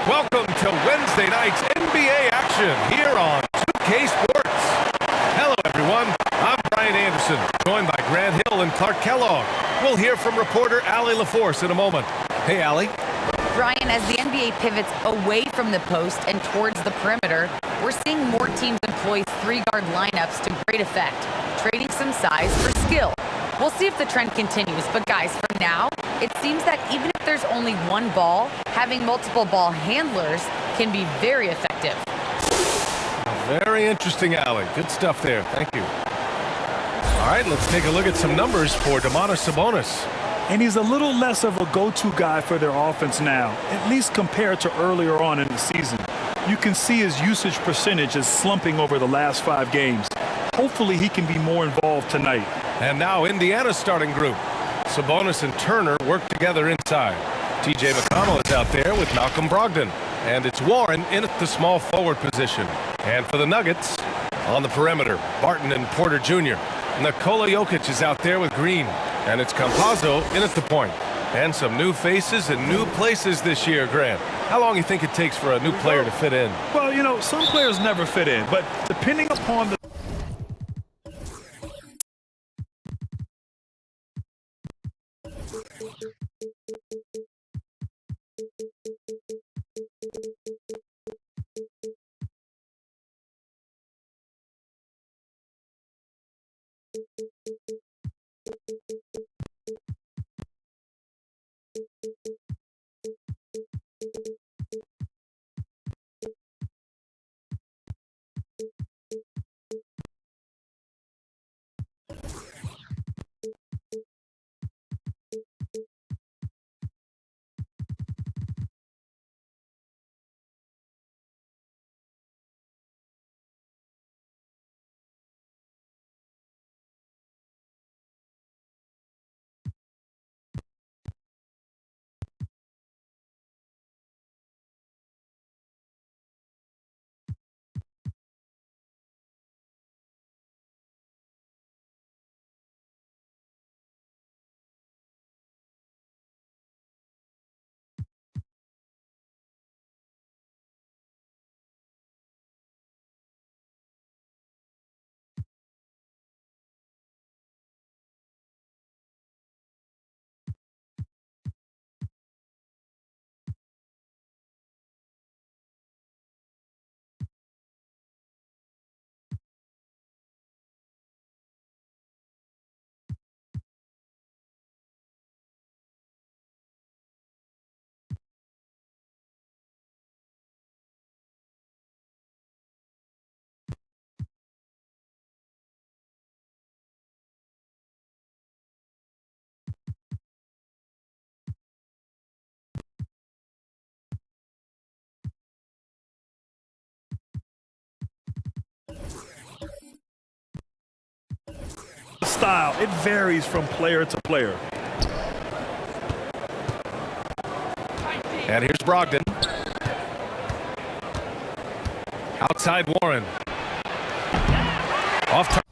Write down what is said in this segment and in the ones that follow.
Welcome to Wednesday night's NBA action here on 2K Sports. Hello, everyone. I'm Brian Anderson, joined by Grant Hill and Clark Kellogg. We'll hear from reporter Allie LaForce in a moment. Hey, Allie. Brian, as the NBA pivots away from the post and towards the perimeter, we're seeing more teams employ three-guard lineups to great effect, trading some size for skill. We'll see if the trend continues, but guys, for now, it seems that even if there's only one ball, having multiple ball handlers can be very effective. Very interesting, Allie. Good stuff there. Thank you. All right, let's take a look at some numbers for Domantas Sabonis. And he's a little less of a go-to guy for their offense now, at least compared to earlier on in the season. You can see his usage percentage is slumping over the last 5 games. Hopefully he can be more involved tonight. And now Indiana's starting group. Sabonis and Turner work together inside. T.J. McConnell is out there with Malcolm Brogdon. And it's Warren in at the small forward position. And for the Nuggets, on the perimeter, Barton and Porter Jr. Nikola Jokic is out there with Green. And it's Campazzo in at the point. And some new faces and new places this year, Grant. How long do you think it takes for a new player to fit in? Well, you know, some players never fit in, but depending upon the style, it varies from player to player. And here's Brogdon. Outside Warren. Off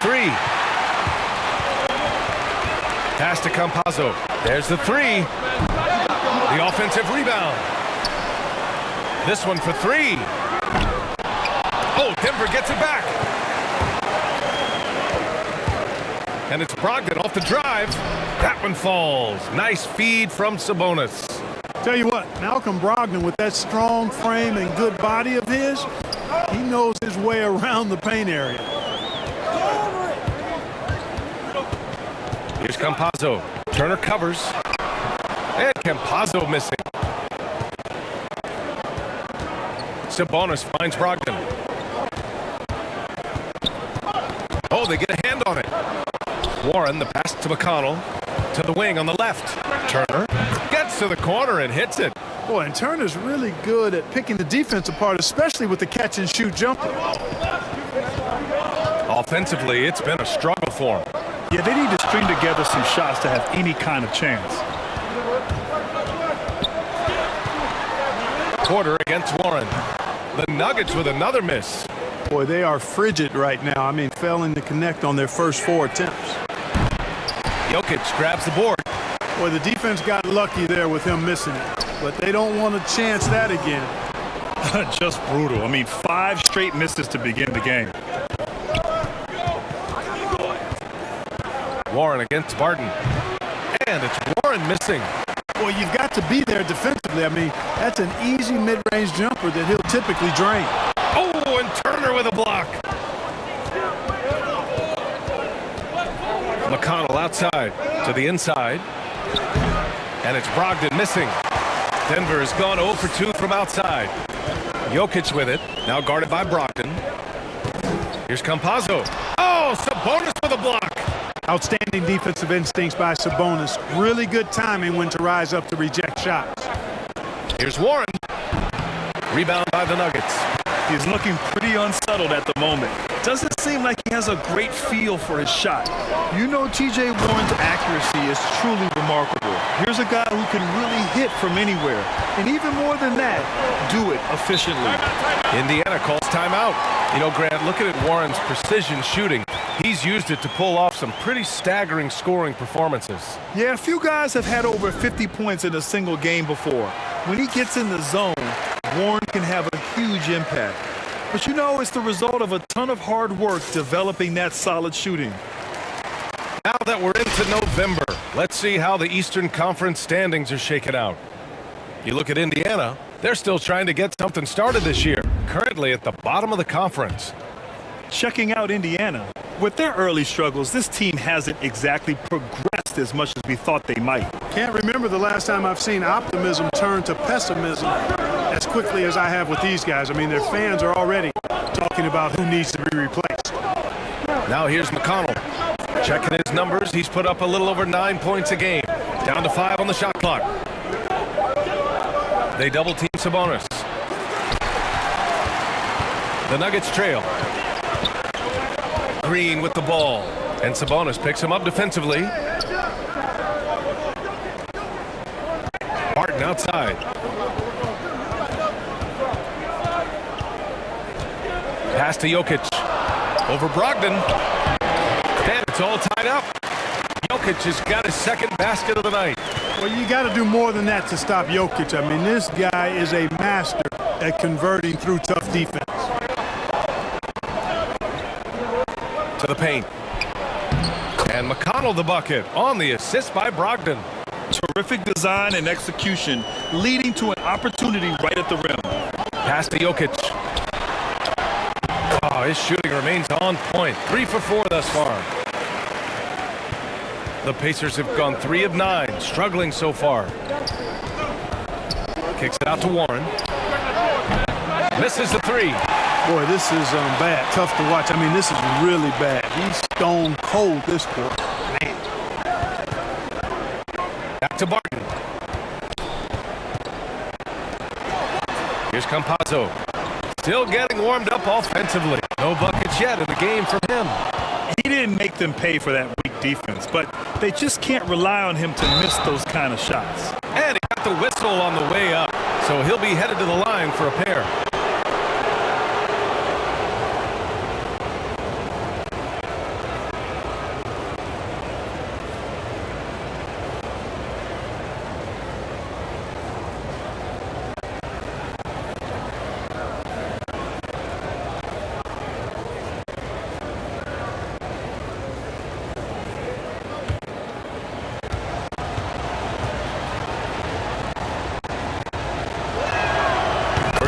three. Pass to Campazzo. There's the three. The offensive rebound. This one for three. Oh, Denver gets it back. And it's Brogdon off the drive. That one falls. Nice feed from Sabonis. Tell you what, Malcolm Brogdon, with that strong frame and good body of his, he knows his way around the paint area. Here's Campazzo. Turner covers. And Campazzo missing. Sabonis finds Brogdon. Oh, they get a hand on it. Warren, the pass to McConnell. To the wing on the left. Turner gets to the corner and hits it. Boy, and Turner's really good at picking the defense apart, especially with the catch-and-shoot jumper. Offensively, it's been a struggle for him. Yeah, they need to string together some shots to have any kind of chance. Porter against Warren. The Nuggets with another miss. Boy, they are frigid right now. I mean, failing to connect on their first 4 attempts. Jokic grabs the board. Boy, the defense got lucky there with him missing it, but they don't want to chance that again. Just brutal. I mean, 5 straight misses to begin the game. Warren against Barton. And it's Warren missing. Well, you've got to be there defensively. I mean, that's an easy mid-range jumper that he'll typically drain. Oh, and Turner with a block. McConnell outside to the inside. And it's Brogdon missing. Denver has gone 0 for 2 from outside. Jokic with it. Now guarded by Brogdon. Here's Campazzo. Oh, Sabonis with a block. Outstanding defensive instincts by Sabonis. Really good timing when to rise up to reject shots. Here's Warren. Rebound by the Nuggets. He's looking pretty unsettled at the moment. Doesn't seem like he has a great feel for his shot. You know, T.J. Warren's accuracy is truly remarkable. Here's a guy who can really hit from anywhere. And even more than that, do it efficiently. Indiana calls timeout. You know, Grant, looking at Warren's precision shooting, he's used it to pull off some pretty staggering scoring performances. Yeah, a few guys have had over 50 points in a single game before. When he gets in the zone, Warren can have a huge impact. But you know, it's the result of a ton of hard work developing that solid shooting. Now that we're into November, let's see how the Eastern Conference standings are shaken out. You look at Indiana, they're still trying to get something started this year, currently at the bottom of the conference. Checking out Indiana, with their early struggles, this team hasn't exactly progressed as much as we thought they might. Can't remember the last time I've seen optimism turn to pessimism as quickly as I have with these guys. I mean, their fans are already talking about who needs to be replaced. Now here's McConnell. Checking his numbers, he's put up a little over 9 points a game. Down to 5 on the shot clock. They double team Sabonis. The Nuggets trail. Green with the ball. And Sabonis picks him up defensively. Barton outside. Pass to Jokic. Over Brogdon. And it's all tied up. Jokic has got his second basket of the night. Well, you got to do more than that to stop Jokic. I mean, this guy is a master at converting through tough defense. To the paint. And McConnell the bucket on the assist by Brogdon. Terrific design and execution, leading to an opportunity right at the rim. Pass to Jokic. Oh, his shooting remains on point. 3 for 4 thus far. The Pacers have gone 3 of 9, struggling so far. Kicks it out to Warren. Misses the 3. Boy, this is bad. Tough to watch. I mean, this is really bad. He's stone cold this quarter. Man. Back to Barton. Here's Campazzo. Still getting warmed up offensively. No buckets yet in the game from him. He didn't make them pay for that weak defense, but they just can't rely on him to miss those kind of shots. And he got the whistle on the way up, so he'll be headed to the line for a pair.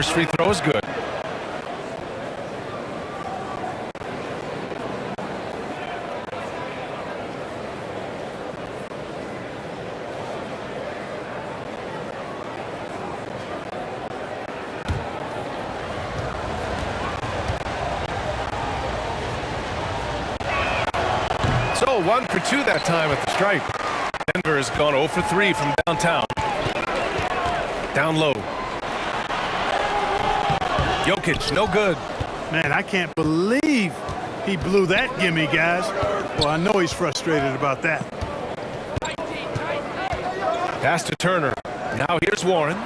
First free throw is good. So 1 for 2 that time at the stripe. Denver has gone 0 for 3 from downtown. Down low. Jokic, no good. Man, I can't believe he blew that gimme, guys. Well, I know he's frustrated about that. Pass to Turner. Now here's Warren.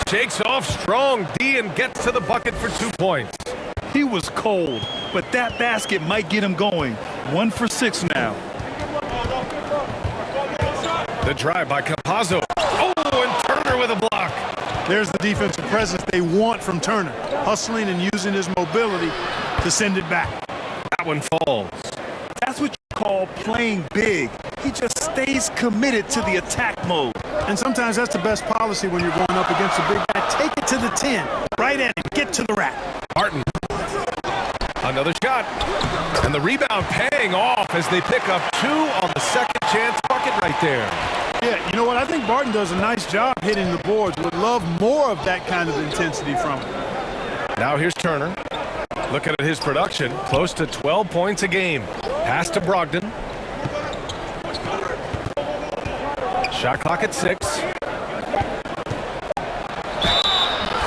Shakes off strong D and gets to the bucket for 2 points. He was cold, but that basket might get him going. 1 for 6 now. The drive by Campazzo. Oh, and Turner with a block. There's the defensive presence they want from Turner. Hustling and using his mobility to send it back. That one falls. That's what you call playing big. He just stays committed to the attack mode. And sometimes that's the best policy when you're going up against a big guy. Take it to the 10. Right at him. Get to the rack. Martin. Another shot. And the rebound paying off as they pick up 2 on the second chance bucket right there. Yeah, you know what? I think Barton does a nice job hitting the boards. Would love more of that kind of intensity from him. Now here's Turner. Looking at his production, close to 12 points a game. Pass to Brogdon. Shot clock at 6.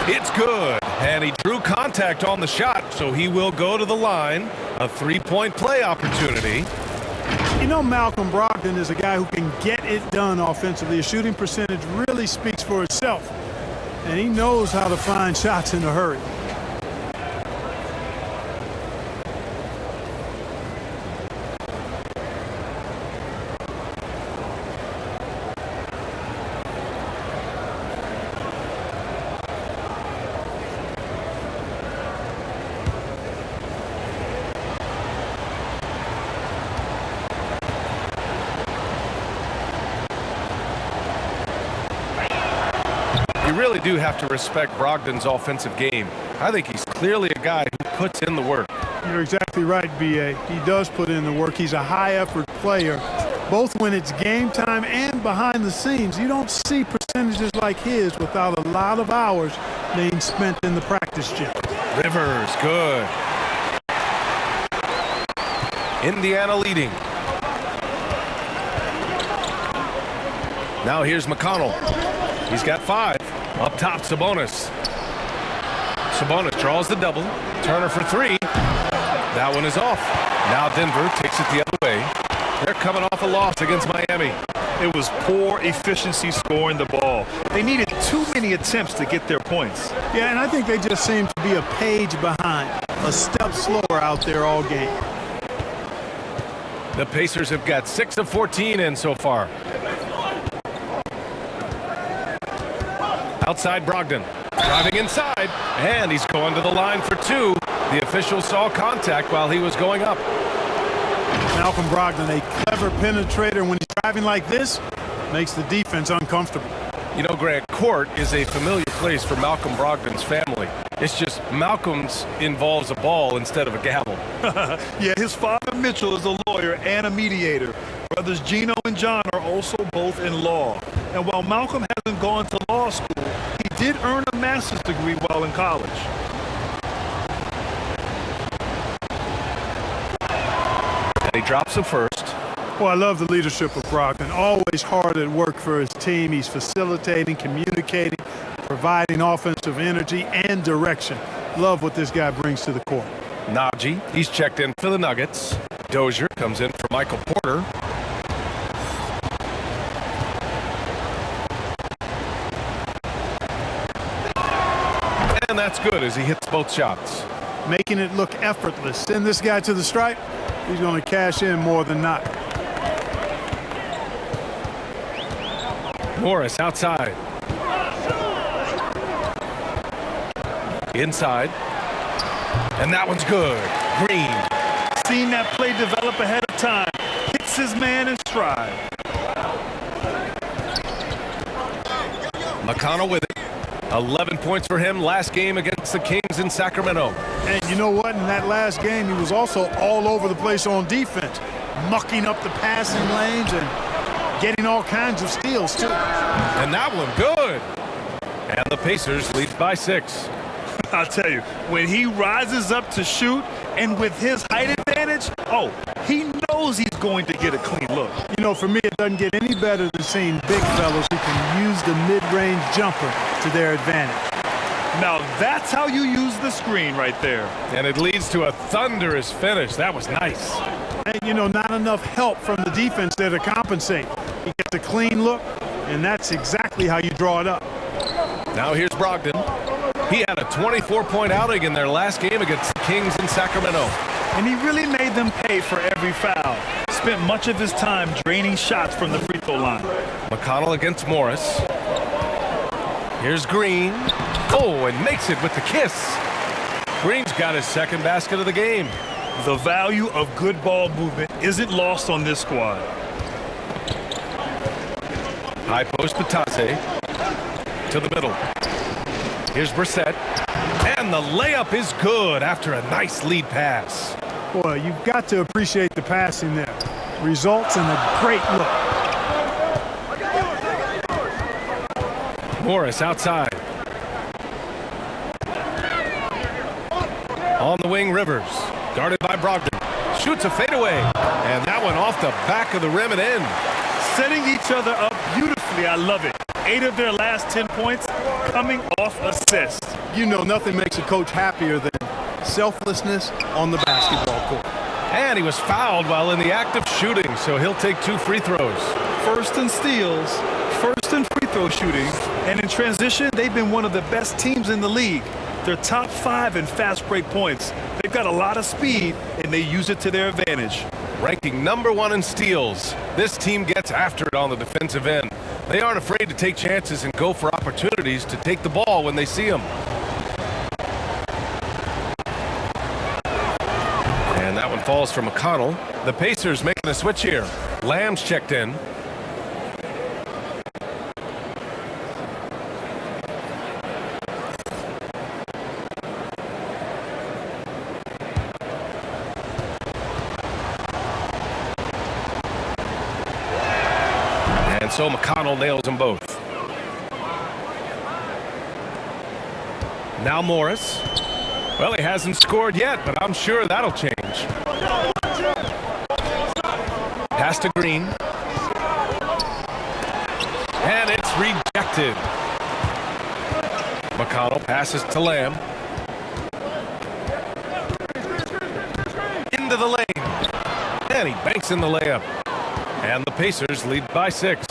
It's good. And he drew contact on the shot, so he will go to the line. A 3-point play opportunity. You know, Malcolm Brogdon is a guy who can get it done offensively. His shooting percentage really speaks for itself. And he knows how to find shots in a hurry. You really do have to respect Brogdon's offensive game. I think he's clearly a guy who puts in the work. You're exactly right, B.A. He does put in the work. He's a high-effort player, both when it's game time and behind the scenes. You don't see percentages like his without a lot of hours being spent in the practice gym. Rivers, good. Indiana leading. Now here's McConnell. He's got 5. Up top, Sabonis. Sabonis draws the double. Turner for 3. That one is off. Now Denver takes it the other way. They're coming off a loss against Miami. It was poor efficiency scoring the ball. They needed too many attempts to get their points. Yeah, and I think they just seem to be a page behind, a step slower out there all game. The Pacers have got 6 of 14 in so far. Outside Brogdon, driving inside, and he's going to the line for 2. The official saw contact while he was going up. Malcolm Brogdon, a clever penetrator when he's driving like this, makes the defense uncomfortable. You know, Grant, court is a familiar place for Malcolm Brogdon's family. It's just Malcolm's involves a ball instead of a gavel. Yeah, his father Mitchell is a lawyer and a mediator. Brothers Gino and John are also both in law. And while Malcolm hasn't gone to law school, he did earn a master's degree while in college. And he drops the first. Well, I love the leadership of Brogdon. Always hard at work for his team. He's facilitating, communicating, providing offensive energy and direction. Love what this guy brings to the court. Najee, he's checked in for the Nuggets. Dozier comes in for Michael Porter. And that's good as he hits both shots. Making it look effortless. Send this guy to the stripe. He's going to cash in more than not. Morris outside. Inside. And that one's good. Green. Seen that play develop ahead of time. Hits his man in stride. McConnell with it. 11 points for him last game against the Kings in Sacramento. And you know what? In that last game, he was also all over the place on defense, mucking up the passing lanes and getting all kinds of steals, too. And that one good. And the Pacers lead by 6. I'll tell you, when he rises up to shoot and with his height advantage, oh, he knows he's going to get a clean look. You know, for me, it doesn't get any better than seeing big fellas who can use the mid-range jumper to their advantage. Now, that's how you use the screen right there. And it leads to a thunderous finish. That was nice. And, you know, not enough help from the defense there to compensate. He gets a clean look, and that's exactly how you draw it up. Now here's Brogdon. He had a 24-point outing in their last game against the Kings in Sacramento. And he really made them pay for every foul. Spent much of his time draining shots from the free throw line. McConnell against Morris. Here's Green. Oh, and makes it with the kiss. Green's got his second basket of the game. The value of good ball movement isn't lost on this squad. High post Batase. To the middle. Here's Brissett. And the layup is good after a nice lead pass. Boy, you've got to appreciate the passing there. Results in a great look. Morris outside. On the wing, Rivers. Guarded by Brogdon. Shoots a fadeaway. And that one off the back of the rim and in. Setting each other up beautifully. I love it. 8 of their last 10 points coming off assists. You know, nothing makes a coach happier than selflessness on the basketball court. And he was fouled while in the act of shooting, so he'll take 2 free throws. First in steals, first in free throw shooting, and in transition, they've been one of the best teams in the league. They're top 5 in fast break points. They've got a lot of speed, and they use it to their advantage. Ranking number 1 in steals, this team gets after it on the defensive end. They aren't afraid to take chances and go for opportunities to take the ball when they see them. And that one falls for McConnell. The Pacers making a switch here. Lamb's checked in. And so McConnell nails them both. Now Morris. Well, he hasn't scored yet, but I'm sure that'll change. Pass to Green. And it's rejected. McConnell passes to Lamb. Into the lane. And he banks in the layup. And the Pacers lead by 6.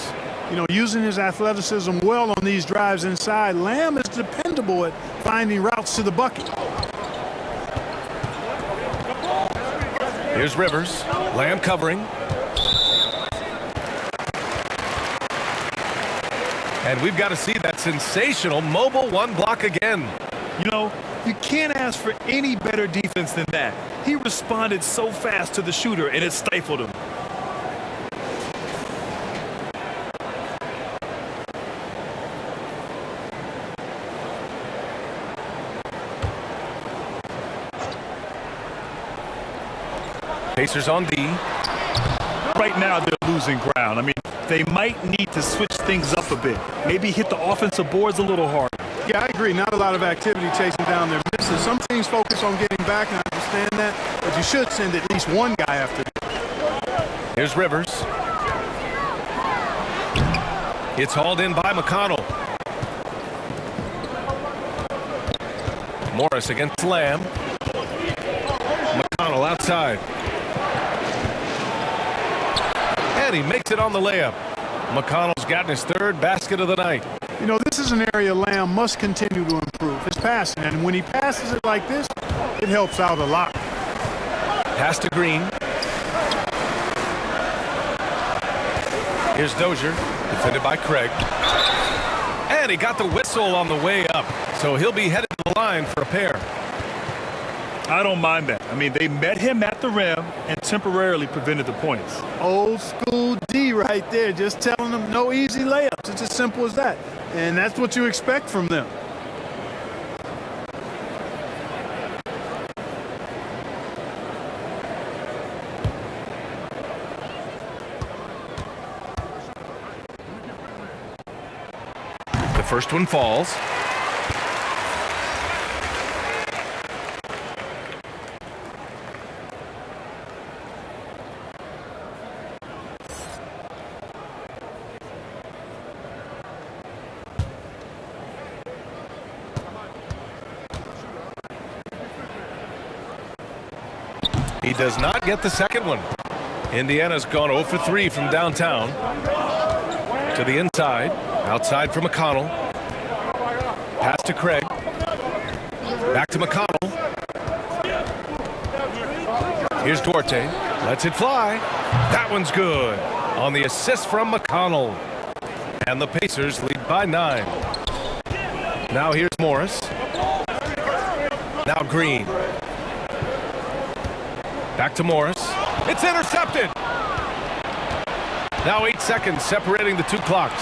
You know, using his athleticism well on these drives inside, Lamb is dependable at finding routes to the bucket. Here's Rivers. Lamb covering. And we've got to see that sensational mobile 1 block again. You know, you can't ask for any better defense than that. He responded so fast to the shooter, and it stifled him. Pacers on D. Right now, they're losing ground. I mean, they might need to switch things up a bit. Maybe hit the offensive boards a little harder. Yeah, I agree. Not a lot of activity chasing down their misses. Some teams focus on getting back, and I understand that, but you should send at least one guy after them. Here's Rivers. It's hauled in by McConnell. Morris against Lamb. McConnell outside. And he makes it on the layup. McConnell's gotten his 3rd basket of the night. You know, this is an area Lamb must continue to improve his passing, and when he passes it like this, it helps out a lot. Pass to Green. Here's Dozier, defended by Craig. And he got the whistle on the way up, so he'll be headed to the line for a pair. I don't mind that. I mean, they met him at the rim and temporarily prevented the points. Old school D right there, just telling them no easy layups. It's as simple as that. and that's what you expect from them. The first one falls. He does not get the second one. Indiana's gone 0 for 3 from downtown. To the inside. Outside for McConnell. Pass to Craig. Back to McConnell. Here's Duarte. Lets it fly. That one's good. On the assist from McConnell. And the Pacers lead by 9. Now here's Morris. Now Green. Back to Morris. It's intercepted. Now 8 seconds separating the two clocks.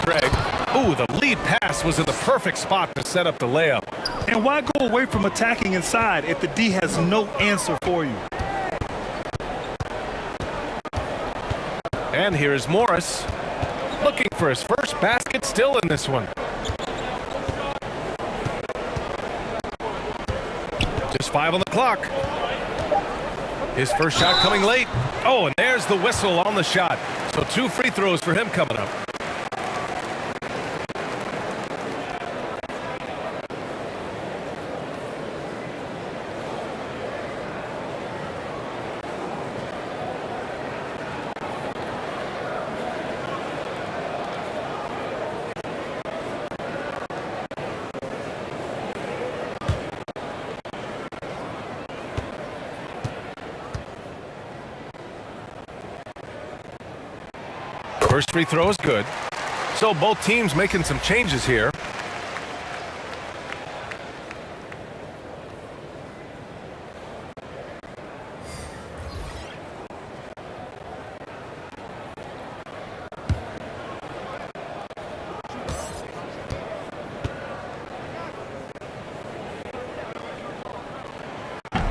Craig. Ooh, the lead pass was in the perfect spot to set up the layup. And why go away from attacking inside if the D has no answer for you? And here's Morris. Looking for his first basket still in this one. Just 5 on the clock. His first shot coming late. Oh, and there's the whistle on the shot. So 2 free throws for him coming up. First free throw is good. So both teams making some changes here.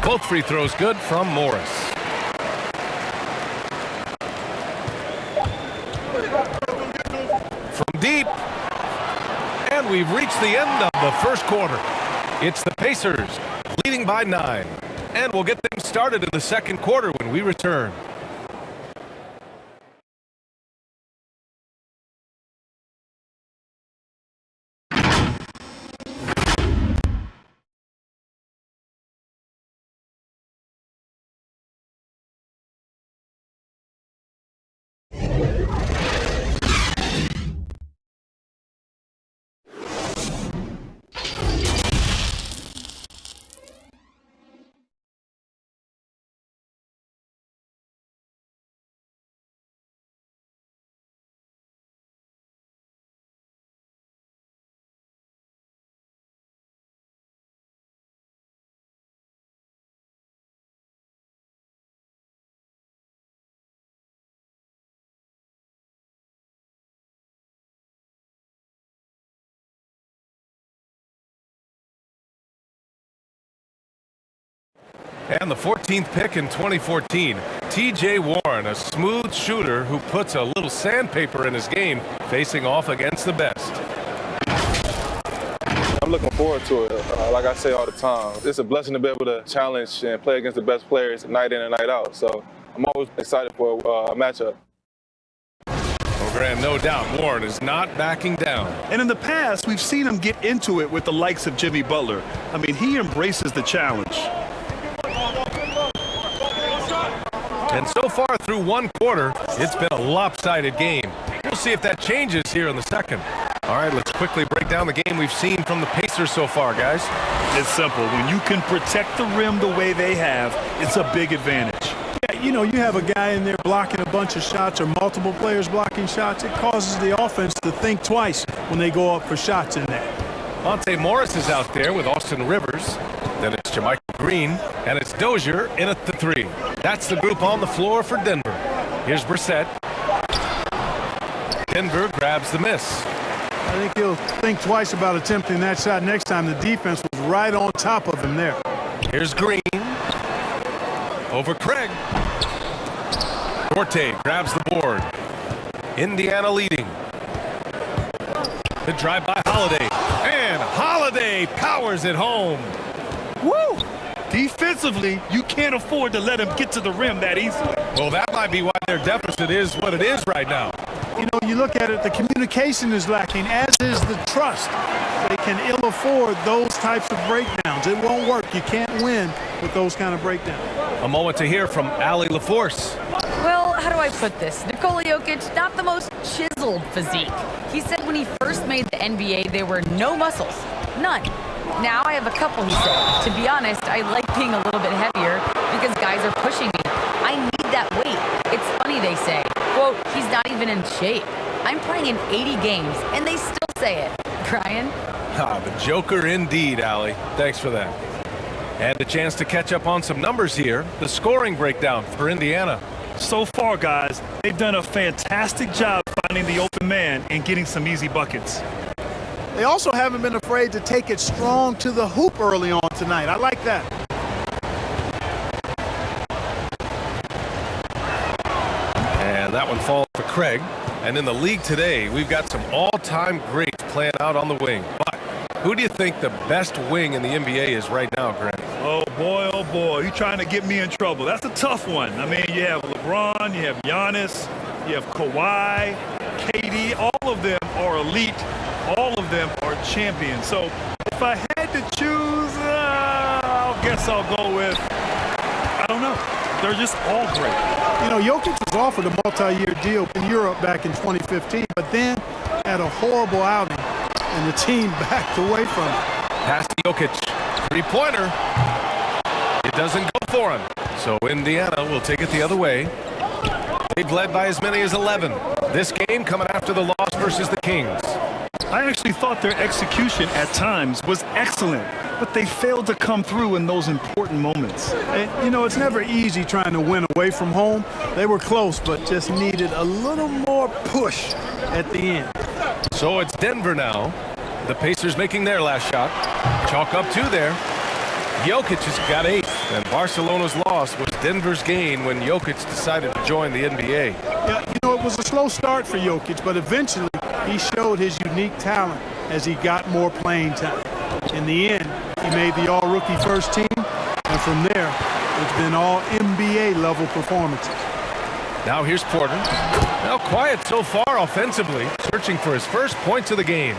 Both free throws good from Morris. From deep. And we've reached the end of the first quarter. It's the Pacers leading by 9. And we'll get things started in the second quarter when we return. And the 14th pick in 2014, T.J. Warren, a smooth shooter who puts a little sandpaper in his game, facing off against the best. I'm looking forward to it. Like I say all the time, it's a blessing to be able to challenge and play against the best players night in and night out. So I'm always excited for a matchup. Well, Graham, no doubt Warren is not backing down. And in the past, we've seen him get into it with the likes of Jimmy Butler. I mean, he embraces the challenge. And so far through one quarter, it's been a lopsided game. We'll see if that changes here in the second. All right, let's quickly break down the game we've seen from the Pacers so far, guys. It's simple. When you can protect the rim the way they have, it's a big advantage. Yeah, you know, you have a guy in there blocking a bunch of shots or multiple players blocking shots. It causes the offense to think twice when they go up for shots in there. Monte Morris is out there with Austin Rivers. Then it's Jermichael Green, and it's Dozier in at the 3. That's the group on the floor for Denver. Here's Brissett. Denver grabs the miss. I think he'll think twice about attempting that shot next time. The defense was right on top of him there. Here's Green. Over Craig. Duarte grabs the board. Indiana leading. The drive by Holiday. And Holiday powers it home. Woo! Defensively, you can't afford to let him get to the rim that easily. Well, that might be why their deficit is what it is right now. You know, you look at it, the communication is lacking, as is the trust. They can ill afford those types of breakdowns. It won't work. You can't win with those kind of breakdowns. A moment to hear from Allie LaForce. Well, how do I put this? Nikola Jokic, not the most chiseled physique. He said when he first made the NBA, there were no muscles. None. Now I have a couple, he said. To be honest, I like being a little bit heavier because guys are pushing me. I need that weight. It's funny they say, quote, he's not even in shape. I'm playing in 80 games, and they still say it. Brian? Ah, the Joker indeed, Allie. Thanks for that. And a chance to catch up on some numbers here. The scoring breakdown for Indiana. So far, guys, they've done a fantastic job finding the open man and getting some easy buckets. They also haven't been afraid to take it strong to the hoop early on tonight. I like that. And that one falls for Craig. And in the league today, we've got some all-time greats playing out on the wing. But who do you think the best wing in the NBA is right now, Grant? Oh boy, you're trying to get me in trouble. That's a tough one. I mean, you have LeBron, you have Giannis, you have Kawhi, KD. All of them are elite. All of them are champions. So if I had to choose, I guess I'll go with, I don't know. They're just all great. You know, Jokic was offered a multi-year deal in Europe back in 2015, but then had a horrible outing, and the team backed away from it. Pass to Jokic. Three-pointer. It doesn't go for him. So Indiana will take it the other way. They've led by as many as 11. This game coming after the loss versus the Kings. I actually thought their execution at times was excellent, but they failed to come through in those important moments. And, you know, it's never easy trying to win away from home. They were close, but just needed a little more push at the end. So it's Denver now. The Pacers making their last shot. Chalk up 2 there. Jokic has got 8, and Barcelona's loss was Denver's gain when Jokic decided to join the NBA. Yeah, you know, it was a slow start for Jokic, but eventually he showed his unique talent as he got more playing time. In the end, he made the all-rookie first team, and from there, it's been all NBA level performances. Now here's Porter. Now quiet so far offensively, searching for his first points of the game.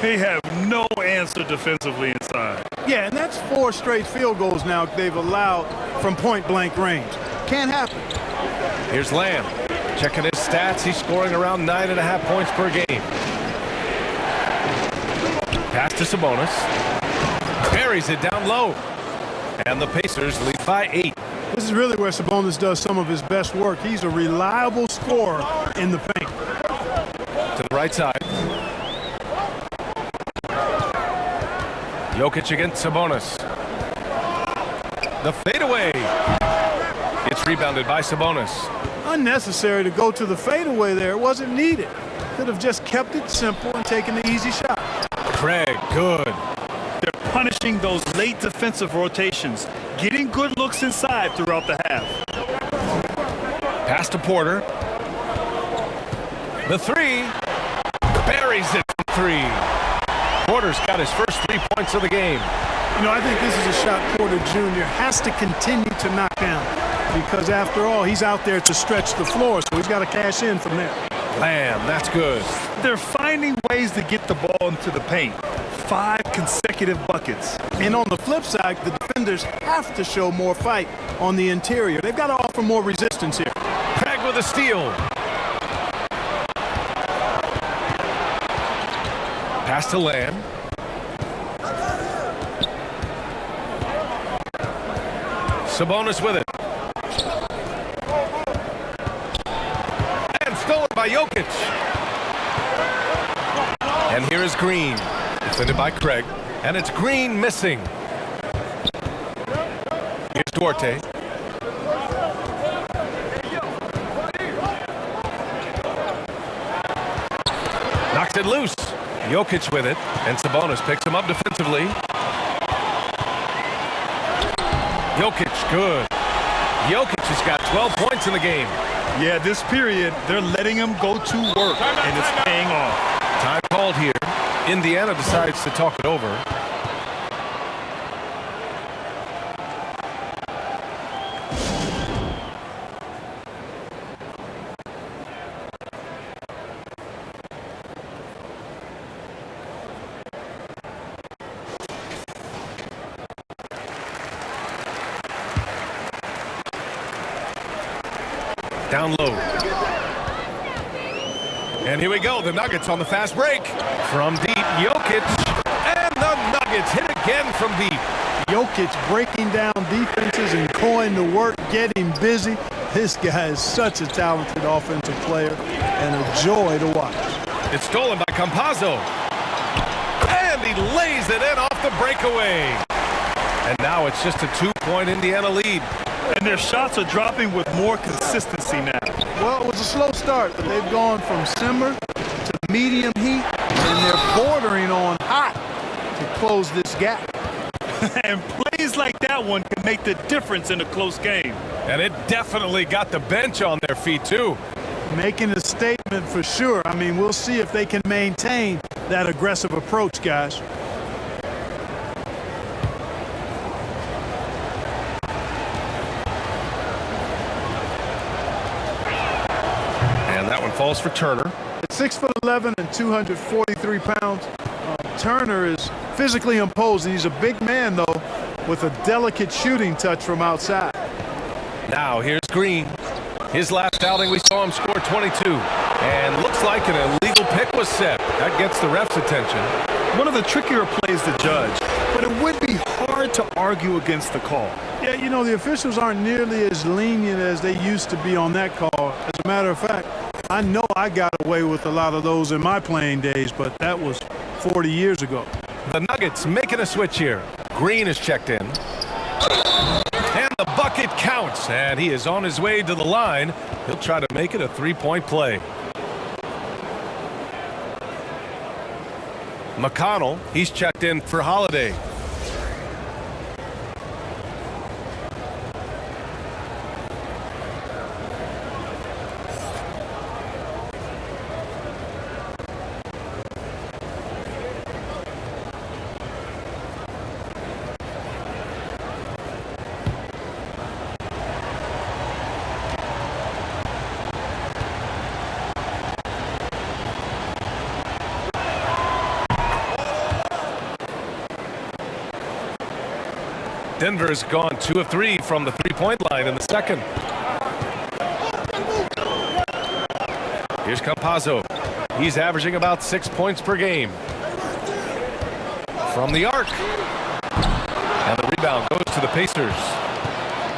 They have no answer defensively inside. Yeah, and that's 4 straight field goals now they've allowed from point-blank range. Can't happen. Here's Lamb. Checking his stats, he's scoring around 9.5 points per game. Pass to Sabonis. Buries it down low. And the Pacers lead by 8. This is really where Sabonis does some of his best work. He's a reliable scorer in the paint. To the right side. Jokic against Sabonis. The fadeaway. It's rebounded by Sabonis. Unnecessary to go to the fadeaway there. It wasn't needed. Could have just kept it simple and taken the easy shot. Craig, good. They're punishing those late defensive rotations, getting good looks inside throughout the half. Pass to Porter. The 3. Buries it from 3. Porter's got his first 3 points of the game. You know, I think this is a shot Porter Jr. has to continue to knock down because, after all, he's out there to stretch the floor, so he's got to cash in from there. Lamb, that's good. They're finding ways to get the ball into the paint. 5 consecutive buckets. And on the flip side, the defenders have to show more fight on the interior. They've got to offer more resistance here. Craig with a steal. Pass to Lamb. Sabonis with it. And stolen by Jokic. And here is Green. Defended by Craig. And it's Green missing. Here's Duarte. Knocks it loose. Jokic with it, and Sabonis picks him up defensively. Jokic, good. Jokic has got 12 points in the game. Yeah, this period, they're letting him go to work, and it's paying off. Time called here. Indiana decides to talk it over. Down low. And here we go. The Nuggets on the fast break. From deep, Jokic. And the Nuggets hit again from deep. Jokic breaking down defenses and going to work, getting busy. This guy is such a talented offensive player and a joy to watch. It's stolen by Campazzo. And he lays it in off the breakaway. And now it's just a 2-point Indiana lead. And their shots are dropping with more consistency now. Well, it was a slow start, but they've gone from simmer to medium heat, and they're bordering on hot to close this gap. And plays like that one can make the difference in a close game. And it definitely got the bench on their feet, too. Making a statement for sure. I mean, we'll see if they can maintain that aggressive approach, guys. Falls for Turner. At 6'11" and 243 pounds, Turner is physically imposing. He's a big man, though, with a delicate shooting touch from outside. Now here's Green. His last outing, we saw him score 22. And looks like an illegal pick was set. That gets the ref's attention. One of the trickier plays to judge, but it would be hard to argue against the call. Yeah, you know, the officials aren't nearly as lenient as they used to be on that call. As a matter of fact, I know I got away with a lot of those in my playing days, but that was 40 years ago. The Nuggets making a switch here. Green is checked in. And the bucket counts, and he is on his way to the line. He'll try to make it a 3-point play. McConnell, he's checked in for Holiday. Denver's gone 2 of 3 from the three-point line in the second. Here's Campazzo. He's averaging about 6 points per game. From the arc. And the rebound goes to the Pacers.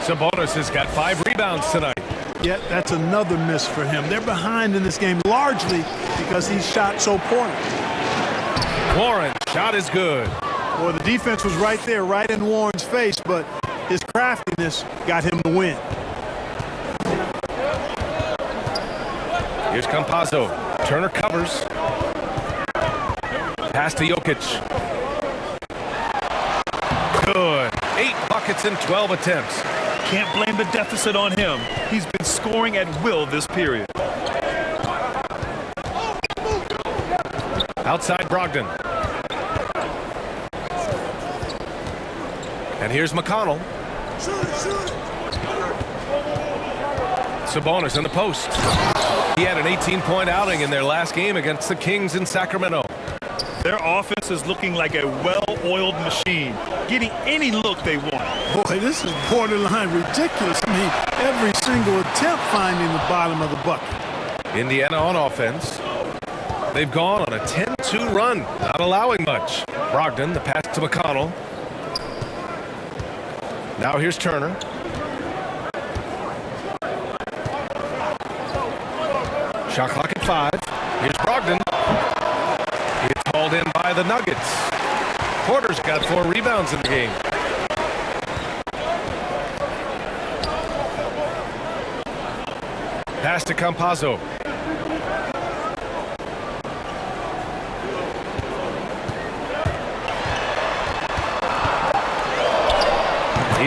Sabonis has got 5 rebounds tonight. Yeah, that's another miss for him. They're behind in this game largely because he shot so poorly. Warren, shot is good. Well, the defense was right there, right in Warren's face, but his craftiness got him the win. Here's Campazzo. Turner covers. Pass to Jokic. Good. 8 buckets in 12 attempts. Can't blame the deficit on him. He's been scoring at will this period. Outside Brogdon. And here's McConnell. Sabonis in the post. He had an 18-point outing in their last game against the Kings in Sacramento. Their offense is looking like a well-oiled machine, getting any look they want. Boy, this is borderline ridiculous. I mean, every single attempt finding the bottom of the bucket. Indiana on offense. They've gone on a 10-2 run, not allowing much. Brogdon, the pass to McConnell. Now here's Turner. Shot clock at 5. Here's Brogdon. It's called in by the Nuggets. Porter's got 4 rebounds in the game. Pass to Campazzo.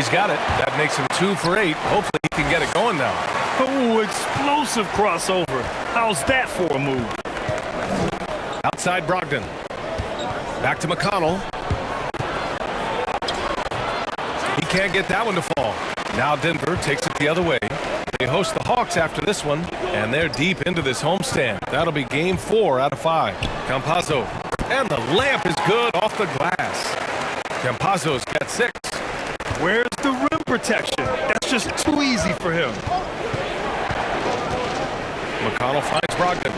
He's got it. That makes him 2 for 8. Hopefully he can get it going now. Oh, explosive crossover. How's that for a move? Outside Brogdon. Back to McConnell. He can't get that one to fall. Now Denver takes it the other way. They host the Hawks after this one, and they're deep into this homestand. That'll be game 4 out of 5. Campazzo. And the layup is good off the glass. Campazzo's got 6. Where's the rim protection? That's just too easy for him. McConnell finds Brogdon.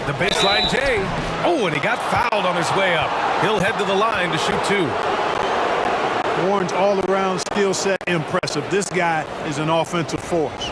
The baseline J. Oh, and he got fouled on his way up. He'll head to the line to shoot 2. Warren's all-around skill set impressive. This guy is an offensive force.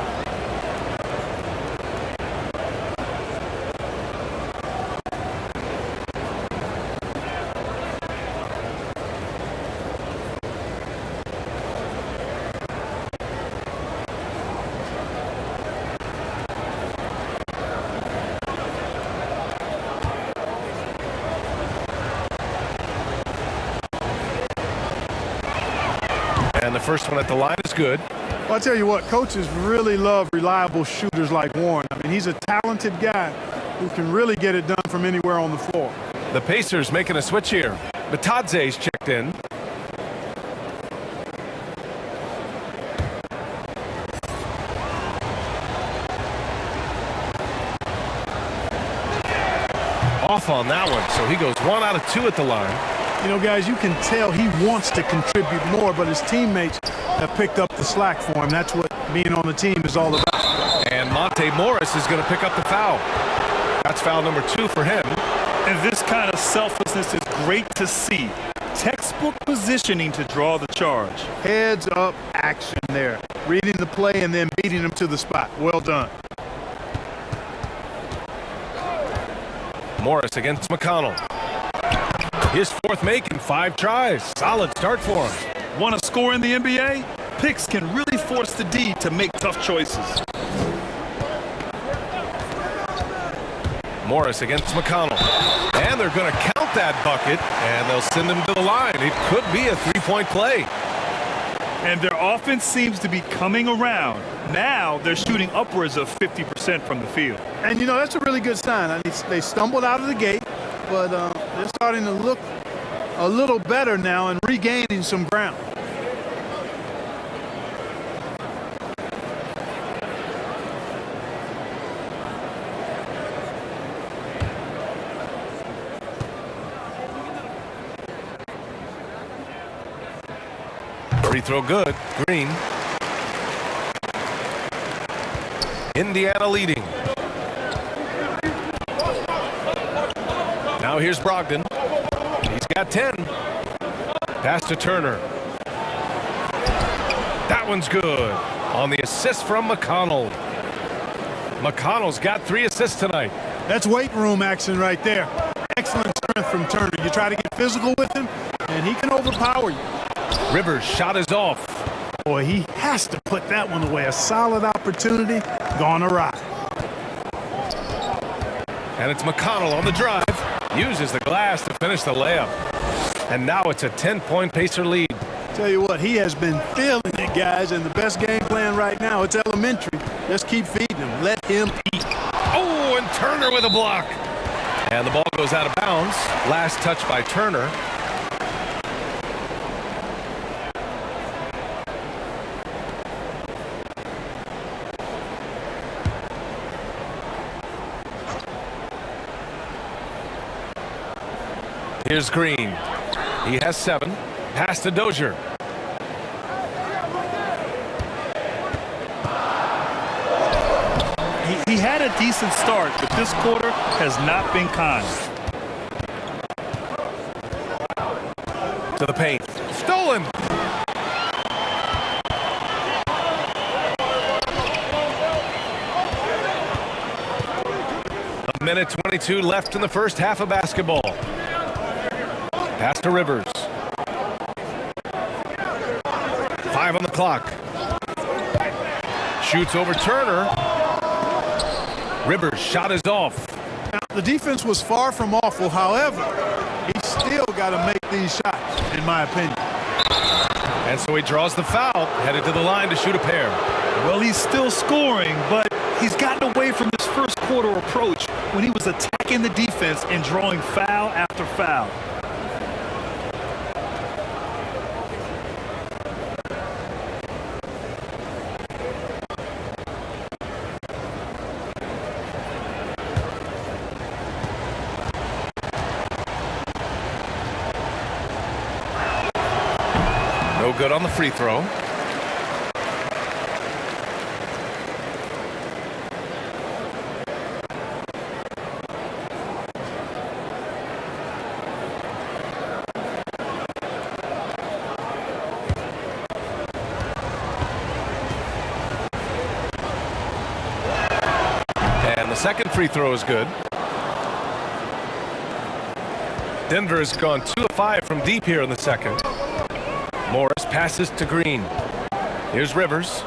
And the first one at the line is good. Well, I tell you what, coaches really love reliable shooters like Warren. I mean, he's a talented guy who can really get it done from anywhere on the floor. The Pacers making a switch here. Batadze's checked in. Off on that one, so he goes 1 out of 2 at the line. You know, guys, you can tell he wants to contribute more, but his teammates have picked up the slack for him. That's what being on the team is all about. And Monte Morris is going to pick up the foul. That's foul number 2 for him. And this kind of selflessness is great to see. Textbook positioning to draw the charge. Heads up action there. Reading the play and then beating him to the spot. Well done. Morris against McConnell. His 4th make in 5 tries. Solid start for him. Want to score in the NBA? Picks can really force the D to make tough choices. Morris against McConnell. And they're going to count that bucket, and they'll send him to the line. It could be a 3-point play. And their offense seems to be coming around. Now they're shooting upwards of 50% from the field. And, you know, that's a really good sign. I mean, they stumbled out of the gate, but they're starting to look a little better now and regaining some ground. Free throw good. Green. Indiana leading. Now here's Brogdon. He's got 10. Pass to Turner. That one's good. On the assist from McConnell. McConnell's got 3 assists tonight. That's weight room action right there. Excellent strength from Turner. You try to get physical with him, and he can overpower you. Rivers' shot is off. Boy, he has to put that one away. A solid opportunity gone awry. And it's McConnell on the drive. Uses the glass to finish the layup. And now it's a 10-point Pacer lead. Tell you what, he has been feeling it, guys, and the best game plan right now, it's elementary. Just keep feeding him. Let him eat. Oh, and Turner with a block. And the ball goes out of bounds. Last touch by Turner. Here's Green. He has 7. Pass to Dozier. He had a decent start, but this quarter has not been kind. To the paint. Stolen. A minute 22 left in the first half of basketball. Pass to Rivers. 5 on the clock. Shoots over Turner. Rivers' shot is off. Now, the defense was far from awful. However, he still got to make these shots, in my opinion. And so he draws the foul, headed to the line to shoot a pair. Well, he's still scoring, but he's gotten away from his first quarter approach when he was attacking the defense and drawing foul after foul. No good on the free throw. And the second free throw is good. Denver has gone 2 of 5 from deep here in the second. Morris passes to Green. Here's Rivers.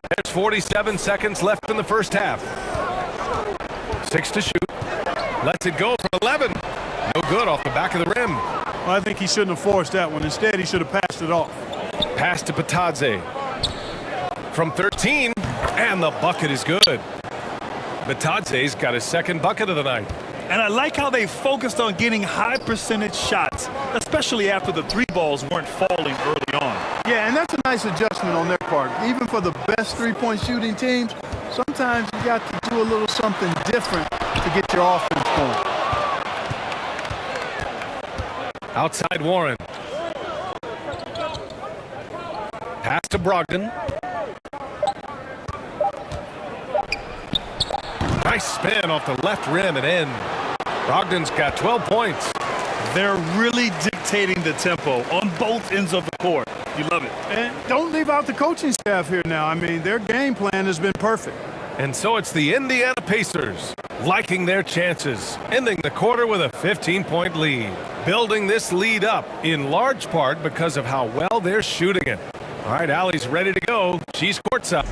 There's 47 seconds left in the first half. 6 to shoot. Lets it go from 11. No good off the back of the rim. Well, I think he shouldn't have forced that one. Instead, he should have passed it off. Pass to Batadze. From 13, and the bucket is good. Batadze's got his second bucket of the night. And I like how they focused on getting high percentage shots, especially after the three balls weren't falling early on. Yeah, and that's a nice adjustment on their part. Even for the best three-point shooting teams, sometimes you got to do a little something different to get your offense going. Outside Warren. Pass to Brogdon. Nice spin off the left rim and in. Brogdon's got 12 points. They're really dictating the tempo on both ends of the court. You love it. And don't leave out the coaching staff here now. I mean, their game plan has been perfect. And so it's the Indiana Pacers liking their chances, ending the quarter with a 15-point lead. Building this lead up in large part because of how well they're shooting it. All right, Allie's ready to go. She's courtside.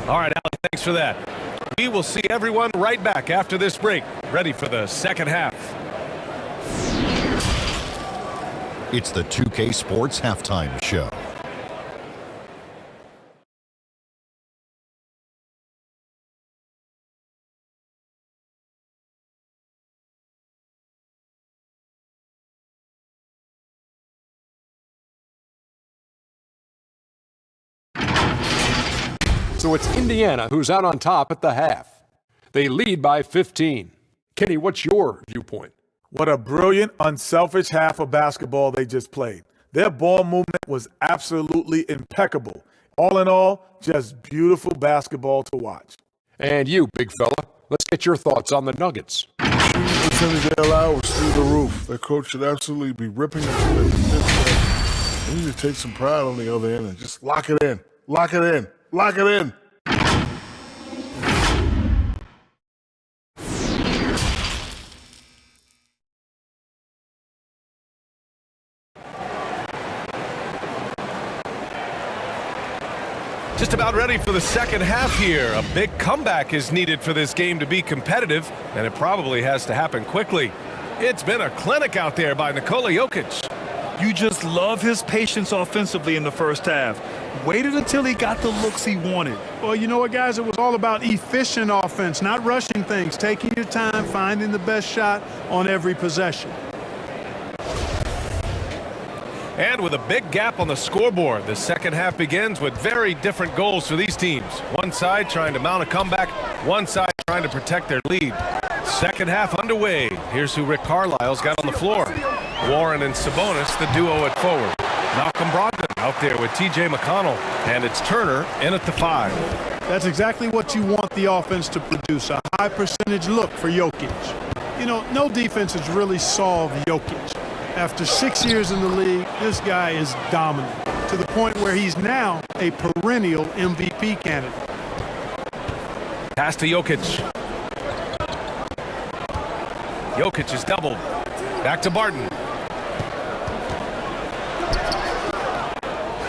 All right, Allie, thanks for that. We will see everyone right back after this break, ready for the second half. It's the 2K Sports Halftime Show. So it's Indiana who's out on top at the half. They lead by 15. Kenny, what's your viewpoint? What a brilliant, unselfish half of basketball they just played. Their ball movement was absolutely impeccable. All in all, just beautiful basketball to watch. And you, big fella, let's get your thoughts on the Nuggets. Shooting percentage they allow was through the roof. Their coach should absolutely be ripping it to the defense. They need to take some pride on the other end and just lock it in. Lock it in. Lock it in. Just about ready for the second half here. A big comeback is needed for this game to be competitive, and it probably has to happen quickly. It's been a clinic out there by Nikola Jokic. You just love his patience offensively in the first half. Waited until he got the looks he wanted. Well, you know what, guys? It was all about efficient offense, not rushing things, taking your time, finding the best shot on every possession. And with a big gap on the scoreboard, the second half begins with very different goals for these teams. One side trying to mount a comeback, one side trying to protect their lead. Second half underway. Here's who Rick Carlisle's got on the floor. Warren and Sabonis, the duo at forward. Malcolm Brogdon out there with TJ McConnell. And it's Turner in at the 5. That's exactly what you want the offense to produce, a high percentage look for Jokic. You know, no defense has really solved Jokic. After 6 years in the league, this guy is dominant to the point where he's now a perennial MVP candidate. Pass to Jokic. Jokic is doubled. Back to Barton.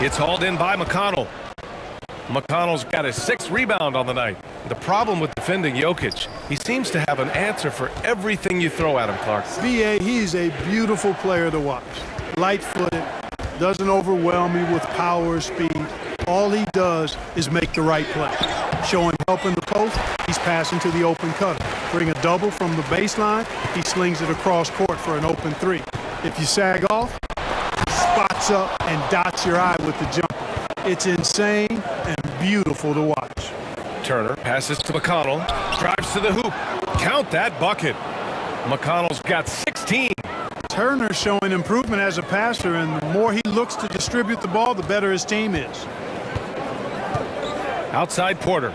It's hauled in by McConnell. McConnell's got his 6th rebound on the night. The problem with defending Jokic, he seems to have an answer for everything you throw at him, Clark. B.A., he's a beautiful player to watch. Light-footed, doesn't overwhelm you with power or speed. All he does is make the right play. Showing help in the post, he's passing to the open cutter. Bring a double from the baseline, he slings it across court for an open three. If you sag off, he spots up and dots your eye with the jumper. It's insane and beautiful to watch. Turner passes to McConnell, drives to the hoop. Count that bucket. McConnell's got 16. Turner's showing improvement as a passer, and the more he looks to distribute the ball, the better his team is. Outside Porter.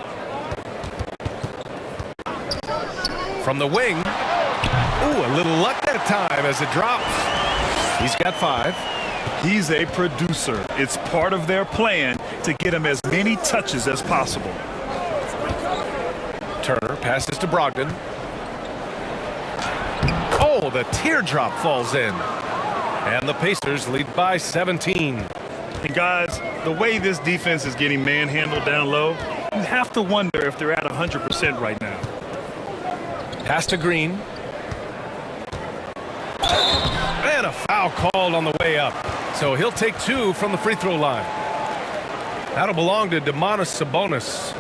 From the wing. Ooh, a little luck that time as it drops. He's got 5. He's a producer. It's part of their plan to get him as many touches as possible. Turner passes to Brogdon. Oh, the teardrop falls in. And the Pacers lead by 17. And guys, the way this defense is getting manhandled down low, you have to wonder if they're at 100% right now. Pass to Green. And a foul called on the way up. So he'll take 2 from the free throw line. That'll belong to Domantas Sabonis.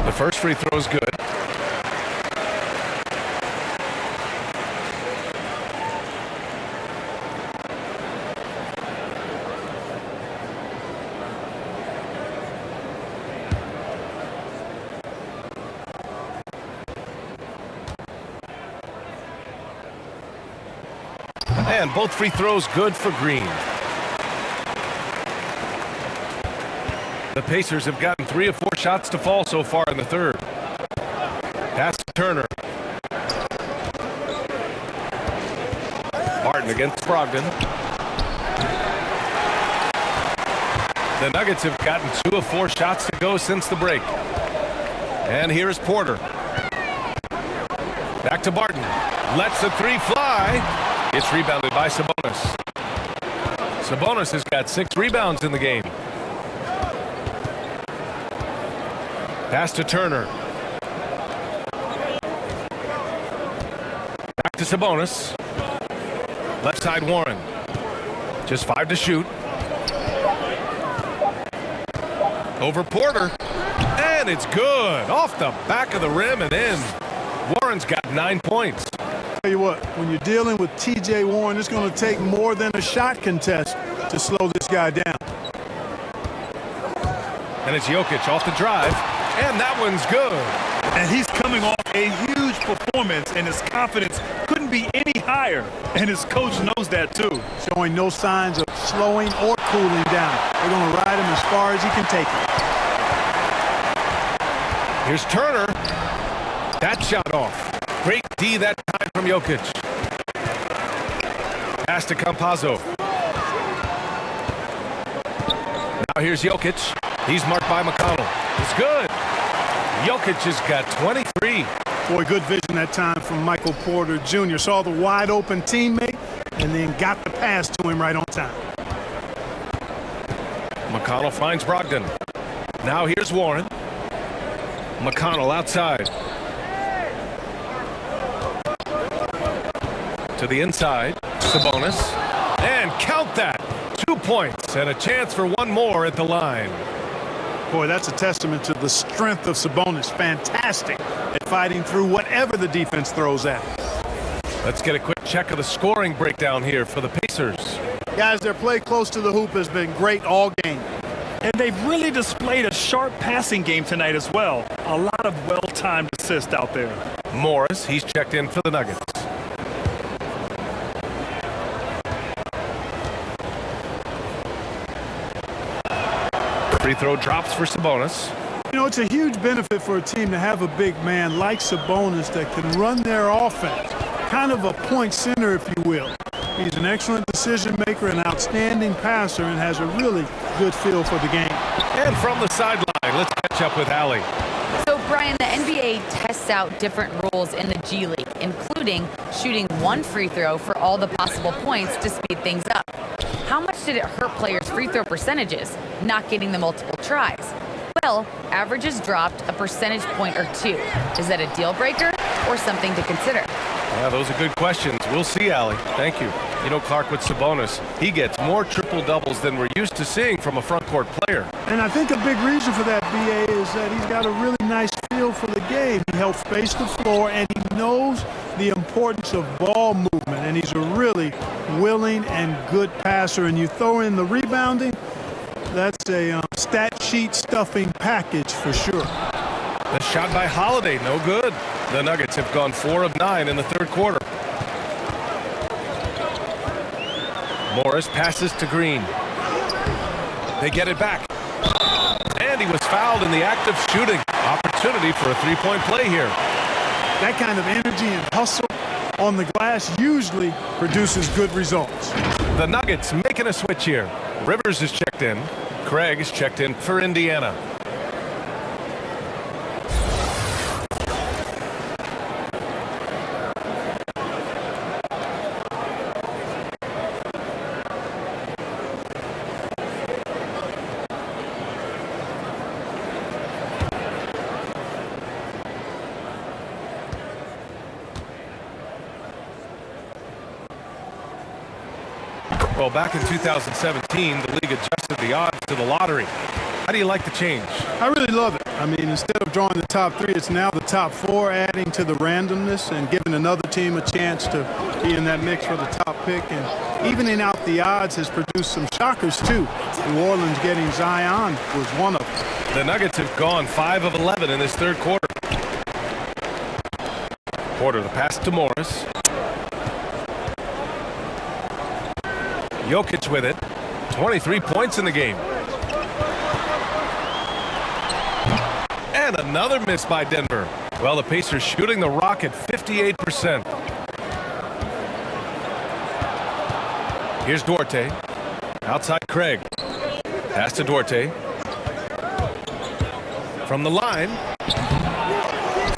The first free throw is good. And both free throws good for Green. The Pacers have gotten 3 of 4 shots to fall so far in the third. Pass to Turner. Barton against Brogdon. The Nuggets have gotten 2 of 4 shots to go since the break. And here's Porter. Back to Barton. Lets the 3 fly. It's rebounded by Sabonis. Sabonis has got 6 rebounds in the game. Pass to Turner. Back to Sabonis. Left side Warren. Just 5 to shoot. Over Porter. And it's good. Off the back of the rim and in. Warren's got 9 points. Tell you what, when you're dealing with T.J. Warren, it's going to take more than a shot contest to slow this guy down. And it's Jokic off the drive. And that one's good. And he's coming off a huge performance, and his confidence couldn't be any higher. And his coach knows that, too. Showing no signs of slowing or cooling down. They're going to ride him as far as he can take it. Here's Turner. That shot off. Great D that time from Jokic. Pass to Campazzo. Now here's Jokic. He's marked by McConnell. It's good. Jokic has got 23. Boy, good vision that time from Michael Porter Jr. Saw the wide open teammate and then got the pass to him right on time. McConnell finds Brogdon. Now here's Warren. McConnell outside. To the inside. Sabonis. And count that. 2 points and a chance for one more at the line. Boy, that's a testament to the strength of Sabonis. Fantastic at fighting through whatever the defense throws at him. Let's get a quick check of the scoring breakdown here for the Pacers. Guys, their play close to the hoop has been great all game. And they've really displayed a sharp passing game tonight as well. A lot of well-timed assists out there. Morris, he's checked in for the Nuggets. Free throw drops for Sabonis. You know, it's a huge benefit for a team to have a big man like Sabonis that can run their offense, kind of a point center, if you will. He's an excellent decision maker, an outstanding passer, and has a really good feel for the game. And from the sideline, let's catch up with Allie. So, Brian, the NBA tests out different rules in the G League, including shooting one free throw for all the possible points to speed things up. How much did it hurt players' free throw percentages, not getting the multiple tries? Well, averages dropped a percentage point or two. Is that a deal breaker or something to consider? Yeah, those are good questions. We'll see, Allie. Thank you. You know, Clark, with Sabonis, he gets more triple-doubles than we're used to seeing from a front-court player. And I think a big reason for that, B.A., is that he's got a really nice feel for the game. He helps space the floor, and he knows the importance of ball movement, and he's a really willing and good passer. And you throw in the rebounding, that's a stat sheet stuffing package for sure. The shot by Holiday, no good. The Nuggets have gone 4 of 9 in the third quarter. Morris passes to Green. They get it back. And he was fouled in the act of shooting. Opportunity for a three-point play here. That kind of energy and hustle on the glass usually produces good results. The Nuggets making a switch here. Rivers is checked in. Craig is checked in for Indiana. Well, back in 2017, the league adjusted the odds to the lottery. How do you like the change? I really love it. I mean, instead of drawing the top 3, it's now the top 4, adding to the randomness and giving another team a chance to be in that mix for the top pick. And evening out the odds has produced some shockers, too. New Orleans getting Zion was one of them. The Nuggets have gone 5 of 11 in this third quarter. Porter, the pass to Morris. Jokic with it. 23 points in the game. And another miss by Denver. Well, the Pacers shooting the rock at 58%. Here's Duarte. Outside Craig. Pass to Duarte. From the line.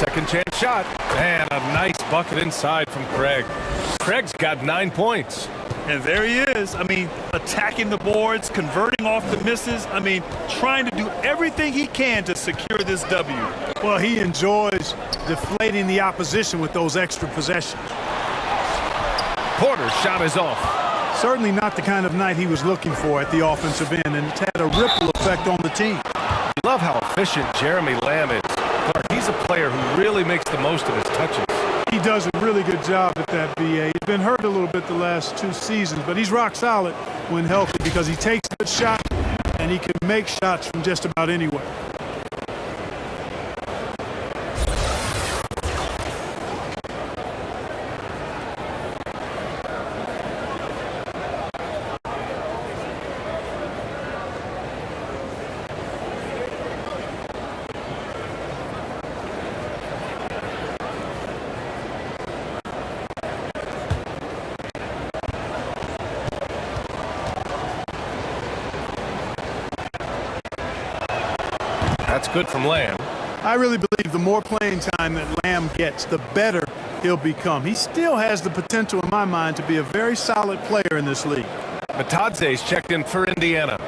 Second chance shot. And a nice bucket inside from Craig. Craig's got 9 points. And there he is. I mean, attacking the boards, converting off the misses. I mean, trying to do everything he can to secure this W. Well, he enjoys deflating the opposition with those extra possessions. Porter's shot is off. Certainly not the kind of night he was looking for at the offensive end, and it's had a ripple effect on the team. I love how efficient Jeremy Lamb is. Clark, he's a player who really makes the most of his touches. He does a really good job at that, B.A. He's been hurt a little bit the last 2 seasons, but he's rock solid when healthy because he takes good shots and he can make shots from just about anywhere. That's good from Lamb. I really believe the more playing time that Lamb gets, the better he'll become. He still has the potential, in my mind, to be a very solid player in this league. Matadze's checked in for Indiana.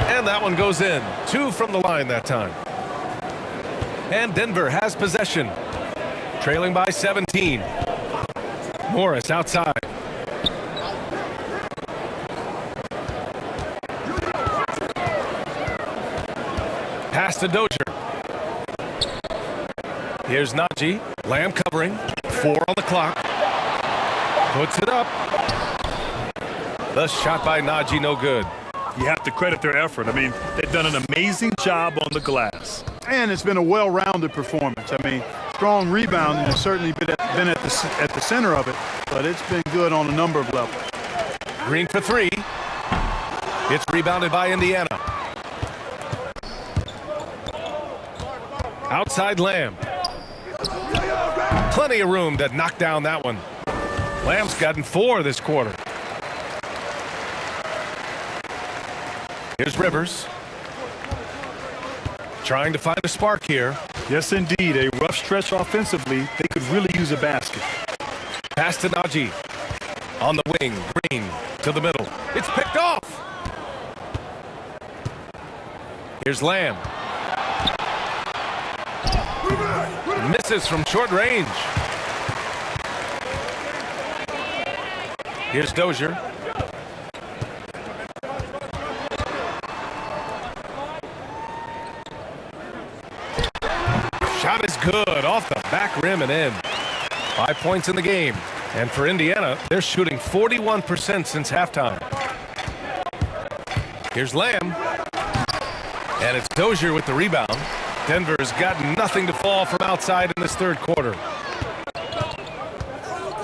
And that one goes in. 2 from the line that time. And Denver has possession. Trailing by 17. Morris outside. Pass to Dozier. Here's Najee. Lamb covering. 4 on the clock. Puts it up. The shot by Najee, no good. You have to credit their effort. I mean, they've done an amazing job on the glass. And it's been a well-rounded performance. I mean, strong rebounding has certainly been at the center of it, but it's been good on a number of levels. Green for three. It's rebounded by Indiana. Outside Lamb. Plenty of room to knock down that one. Lamb's gotten 4 this quarter. Here's Rivers. Trying to find a spark here. Yes, indeed. A rough stretch offensively. They could really use a basket. Pass to Najee. On the wing, Green to the middle. It's picked off. Here's Lamb. Misses from short range. Here's Dozier. Shot is good off the back rim and in. 5 points in the game. And for Indiana, they're shooting 41% since halftime. Here's Lamb. And it's Dozier with the rebound. Denver's got nothing to fall from outside in this third quarter.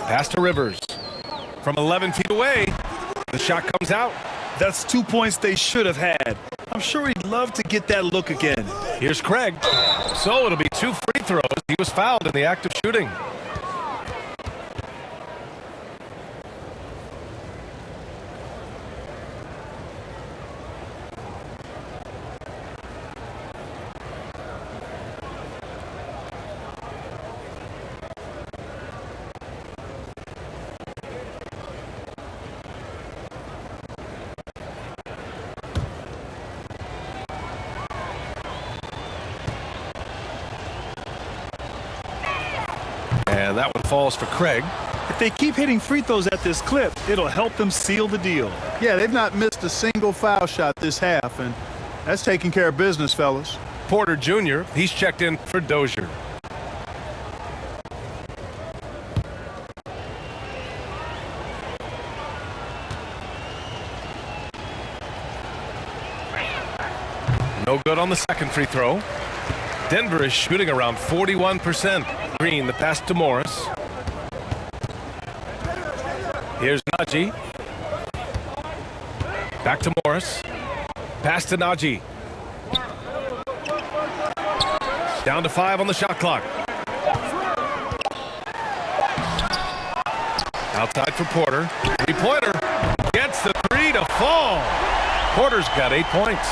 Pass to Rivers. From 11 feet away, the shot comes out. That's 2 points they should have had. I'm sure he'd love to get that look again. Here's Craig. So it'll be 2 free throws. He was fouled in the act of shooting. And that one falls for Craig. If they keep hitting free throws at this clip, it'll help them seal the deal. Yeah, they've not missed a single foul shot this half, and that's taking care of business, fellas. Porter Jr., he's checked in for Dozier. No good on the second free throw. Denver is shooting around 41%. Green, the pass to Morris. Here's Najee. Back to Morris. Pass to Najee. Down to 5 on the shot clock. Outside for Porter. Three-pointer. Gets the 3 to fall. Porter's got 8 points.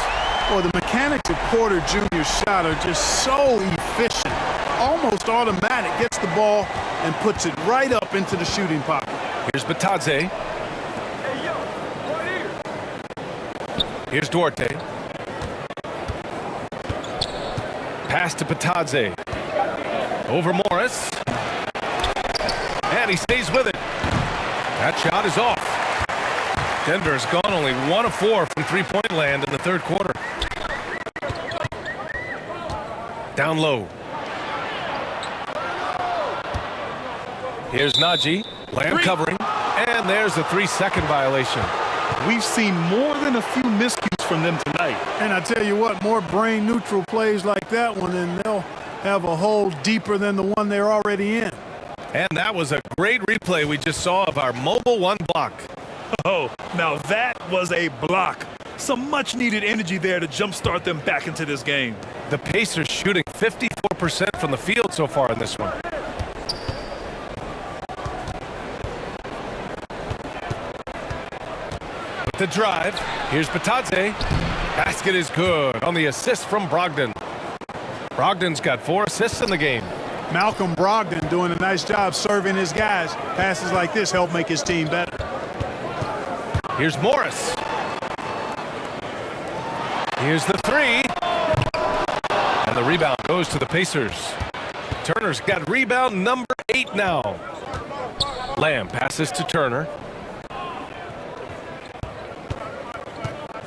Well, the mechanics of Porter Jr.'s shot are just so efficient. Almost automatic. Gets the ball and puts it right up into the shooting pocket. Here's Batadze. Here's Duarte. Pass to Batadze. Over Morris. And he stays with it. That shot is off. Denver's gone only 1 of 4 from three-point land in the third quarter. Down low. Here's Najee. Lamb covering. And there's a 3-second violation. We've seen more than a few miscues from them tonight. And I tell you what, more brain-neutral plays like that one, and they'll have a hole deeper than the one they're already in. And that was a great replay we just saw of our mobile one block. Oh, now that was a block. Some much-needed energy there to jumpstart them back into this game. The Pacers shooting 54% from the field so far in this one. The drive. Here's Batadze. Basket is good on the assist from Brogdon. Brogdon's got 4 assists in the game. Malcolm Brogdon doing a nice job serving his guys. Passes like this help make his team better. Here's Morris. Here's the 3. And the rebound goes to the Pacers. Turner's got rebound number 8 now. Lamb passes to Turner.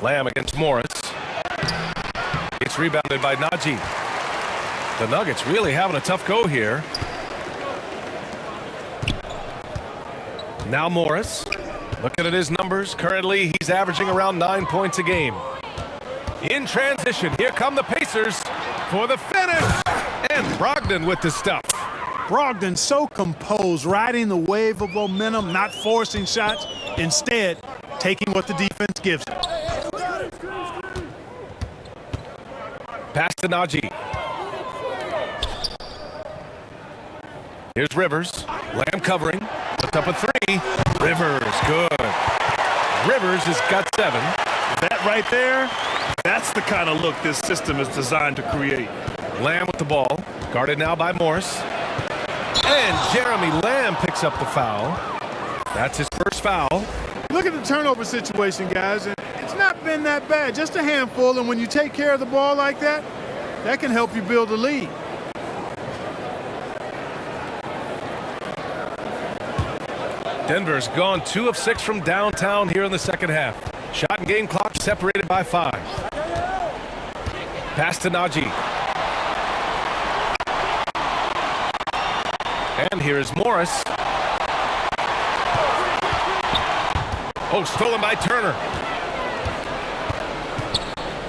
Lamb against Morris. It's rebounded by Najee. The Nuggets really having a tough go here. Now Morris. Looking at his numbers, currently he's averaging around 9 points a game. In transition, here come the Pacers for the finish. And Brogdon with the stuff. Brogdon so composed, riding the wave of momentum, not forcing shots, instead taking what the defense gives him. Pass to Najee. Here's Rivers. Lamb covering. Puts up a three. Rivers, good. Rivers has got 7. That right there, that's the kind of look this system is designed to create. Lamb with the ball. Guarded now by Morris. And Jeremy Lamb picks up the foul. That's his first foul. Look at the turnover situation, guys. And it's not been that bad, just a handful. And when you take care of the ball like that, that can help you build a lead. Denver's gone 2 of 6 from downtown here in the second half. Shot and game clock separated by 5. Pass to Najee. And here is Morris. Oh, stolen by Turner.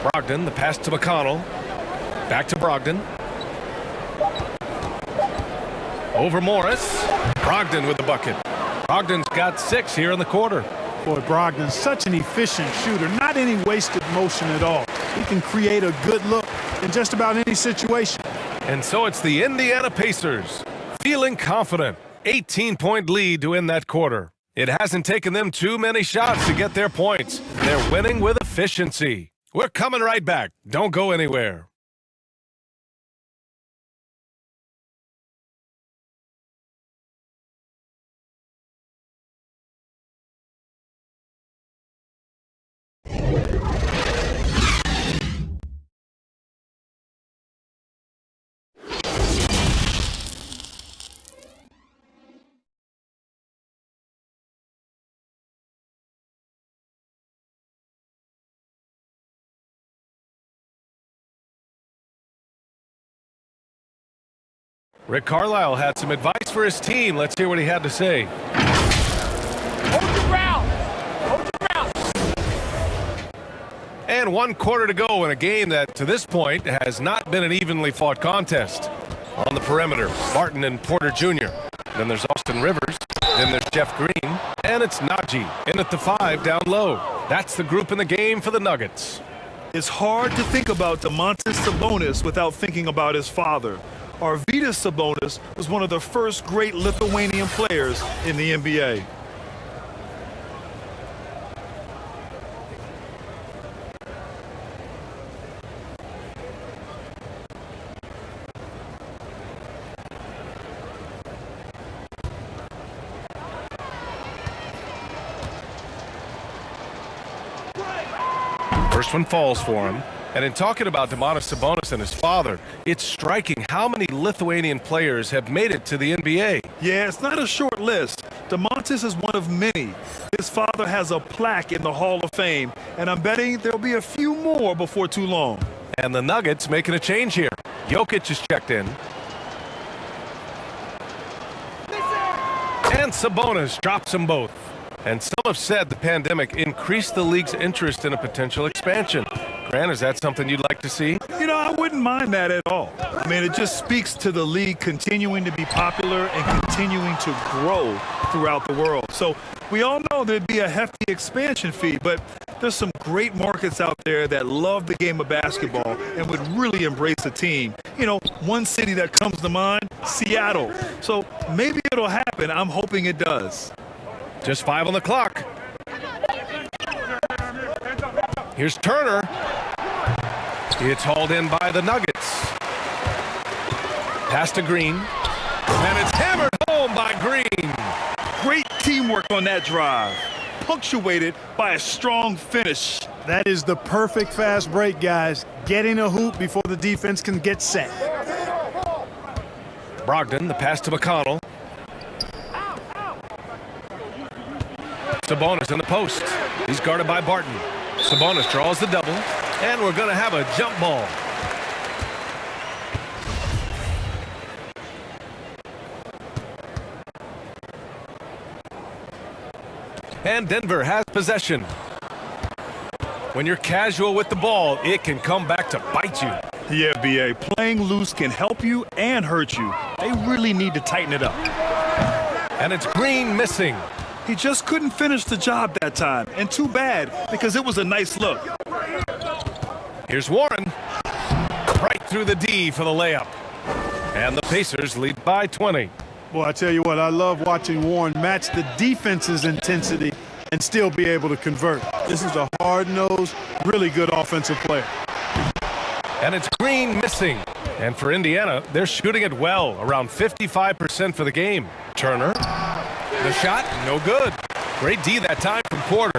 Brogdon, the pass to McConnell. Back to Brogdon. Over Morris. Brogdon with the bucket. Brogdon's got 6 here in the quarter. Boy, Brogdon's such an efficient shooter. Not any wasted motion at all. He can create a good look in just about any situation. And so it's the Indiana Pacers feeling confident. 18-point lead to win that quarter. It hasn't taken them too many shots to get their points. They're winning with efficiency. We're coming right back. Don't go anywhere. Rick Carlisle had some advice for his team. Let's hear what he had to say. Hold your ground. Hold your ground. And 1 quarter to go in a game that, to this point, has not been an evenly fought contest. On the perimeter, Martin and Porter Jr. Then there's Austin Rivers. Then there's Jeff Green. And it's Najee in at the 5 down low. That's the group in the game for the Nuggets. It's hard to think about Domantas Sabonis without thinking about his father. Arvydas Sabonis was one of the first great Lithuanian players in the NBA. First one falls for him. And in talking about Domantas Sabonis and his father, it's striking how many Lithuanian players have made it to the NBA. Yeah, it's not a short list. Domantas is one of many. His father has a plaque in the Hall of Fame, and I'm betting there'll be a few more before too long. And the Nuggets making a change here. Jokic is checked in. And Sabonis drops them both. And some have said the pandemic increased the league's interest in a potential expansion. Grant, is that something you'd like to see? You know, I wouldn't mind that at all. I mean, it just speaks to the league continuing to be popular and continuing to grow throughout the world. So we all know there'd be a hefty expansion fee, but there's some great markets out there that love the game of basketball and would really embrace a team. You know, one city that comes to mind, Seattle. So maybe it'll happen. I'm hoping it does. Just 5 on the clock. Here's Turner. It's hauled in by the Nuggets. Pass to Green. And it's hammered home by Green. Great teamwork on that drive, punctuated by a strong finish. That is the perfect fast break, guys. Getting a hoop before the defense can get set. Brogdon, the pass to McConnell. Sabonis in the post. He's guarded by Barton. Sabonis draws the double, and we're going to have a jump ball. And Denver has possession. When you're casual with the ball, it can come back to bite you. Yeah, B.A. Playing loose can help you and hurt you. They really need to tighten it up. And it's Green missing. He just couldn't finish the job that time. And too bad, because it was a nice look. Here's Warren. Right through the D for the layup. And the Pacers lead by 20. Boy, I tell you what, I love watching Warren match the defense's intensity and still be able to convert. This is a hard-nosed, really good offensive player. And it's Green missing. And for Indiana, they're shooting it well, around 55% for the game. Turner, the shot, no good. Great D that time from Porter.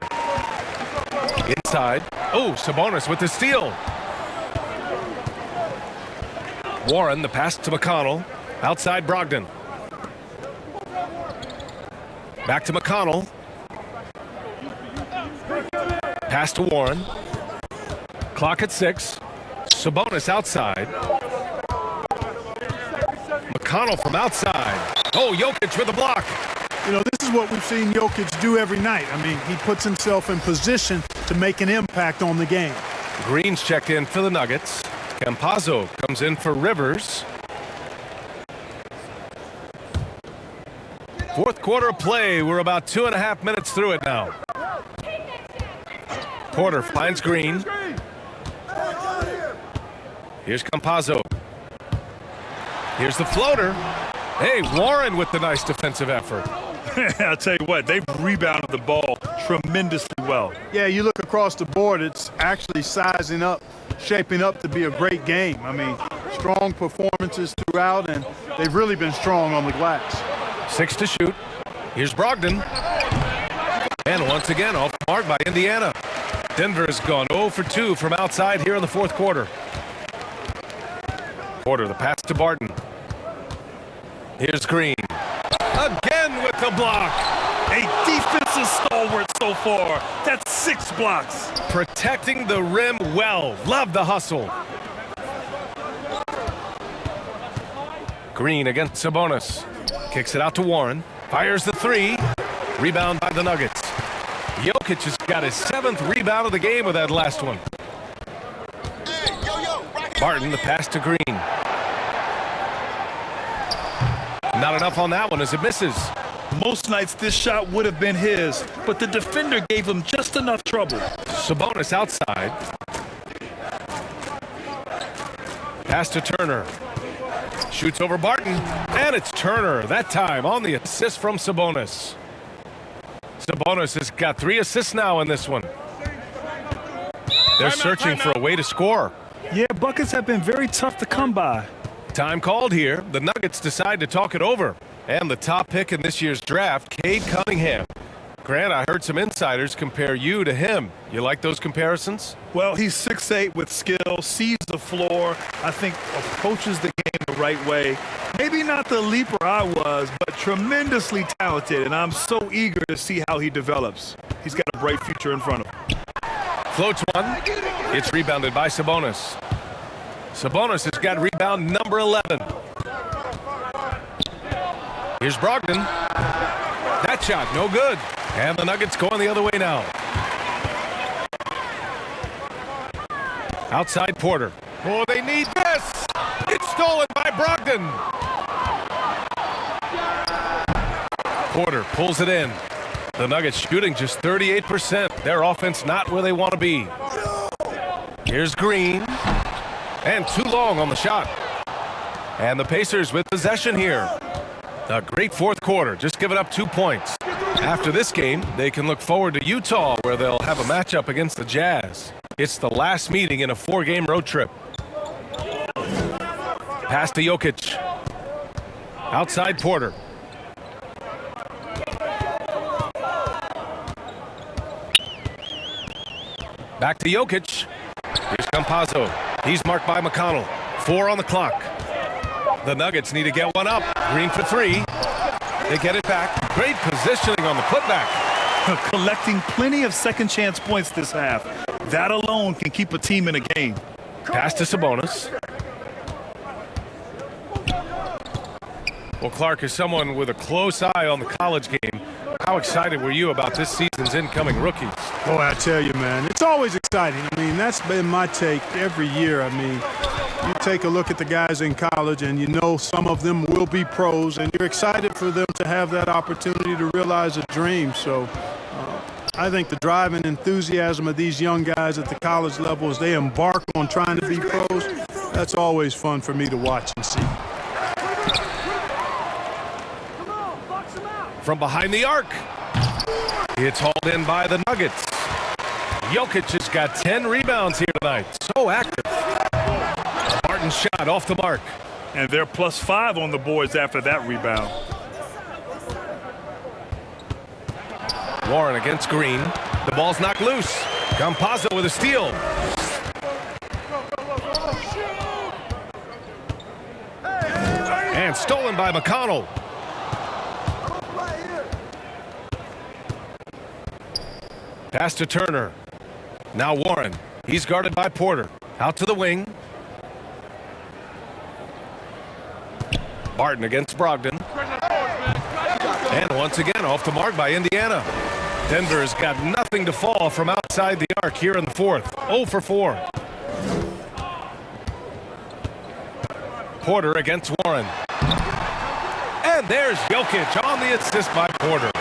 Inside. Oh, Sabonis with the steal. Warren, the pass to McConnell. Outside Brogdon. Back to McConnell. Pass to Warren. Clock at 6. Sabonis outside. McConnell from outside. Oh, Jokic with a block. You know, this is what we've seen Jokic do every night. I mean, he puts himself in position to make an impact on the game. Green's checked in for the Nuggets. Campazzo comes in for Rivers. Fourth quarter of play. We're about 2.5 minutes through it now. Porter finds Green. Here's Campazzo. Here's the floater. Hey, Warren with the nice defensive effort. I'll tell you what, they've rebounded the ball tremendously well. Yeah, you look across the board, it's actually sizing up, shaping up to be a great game. I mean, strong performances throughout, and they've really been strong on the glass. 6 to shoot. Here's Brogdon. And once again, off the mark by Indiana. Denver's gone 0 for 2 from outside here in the fourth quarter. Porter, the pass to Barton. Here's Green. Again with the block. A defensive stalwart so far. That's 6 blocks. Protecting the rim well. Love the hustle. Green against Sabonis. Kicks it out to Warren. Fires the 3. Rebound by the Nuggets. Jokic has got his 7th rebound of the game with that last one. Barton, the pass to Green. Not enough on that one as it misses. Most nights this shot would have been his, but the defender gave him just enough trouble. Sabonis outside. Pass to Turner. Shoots over Barton, and it's Turner, that time on the assist from Sabonis. Sabonis has got 3 assists now in this one. They're searching for a way to score. Yeah, buckets have been very tough to come by. Time called here. The Nuggets decide to talk it over. And the top pick in this year's draft, Cade Cunningham. Grant, I heard some insiders compare you to him. You like those comparisons? Well, he's 6'8" with skill, sees the floor, I think approaches the game the right way. Maybe not the leaper I was, but tremendously talented, and I'm so eager to see how he develops. He's got a bright future in front of him. Floats one. It's rebounded by Sabonis. Sabonis has got rebound number 11. Here's Brogdon. That shot, no good. And the Nuggets going the other way now. Outside Porter. Oh, they need this. It's stolen by Brogdon. Porter pulls it in. The Nuggets shooting just 38%. Their offense not where they want to be. Here's Green. And too long on the shot. And the Pacers with possession here. A great fourth quarter, just giving up 2 points. After this game, they can look forward to Utah, where they'll have a matchup against the Jazz. It's the last meeting in a 4-game road trip. Pass to Jokic. Outside Porter. Back to Jokic. Here's Campazzo. He's marked by McConnell. 4 on the clock. The Nuggets need to get one up. Green for 3. They get it back. Great positioning on the putback. Collecting plenty of second chance points this half. That alone can keep a team in a game. Pass to Sabonis. Well, Clark, as someone with a close eye on the college game, how excited were you about this season's incoming rookies? Boy, I tell you, man, it's always exciting. I mean, that's been my take every year. I mean, You take a look at the guys in college, and you know some of them will be pros, and you're excited for them to have that opportunity to realize a dream. So I think the drive and enthusiasm of these young guys at the college level as they embark on trying to be pros, that's always fun for me to watch and see. From behind the arc. It's hauled in by the Nuggets. Jokic has got 10 rebounds here tonight. So active. Barton's shot off the mark. And they're +5 on the boards after that rebound. Warren against Green. The ball's knocked loose. Campazzo with a steal. And stolen by McConnell. Pass to Turner. Now Warren. He's guarded by Porter. Out to the wing. Barton against Brogdon. And once again off the mark by Indiana. Denver has got nothing to fall from outside the arc here in the fourth. 0 for 4. Porter against Warren. And there's Jokic on the assist by Porter.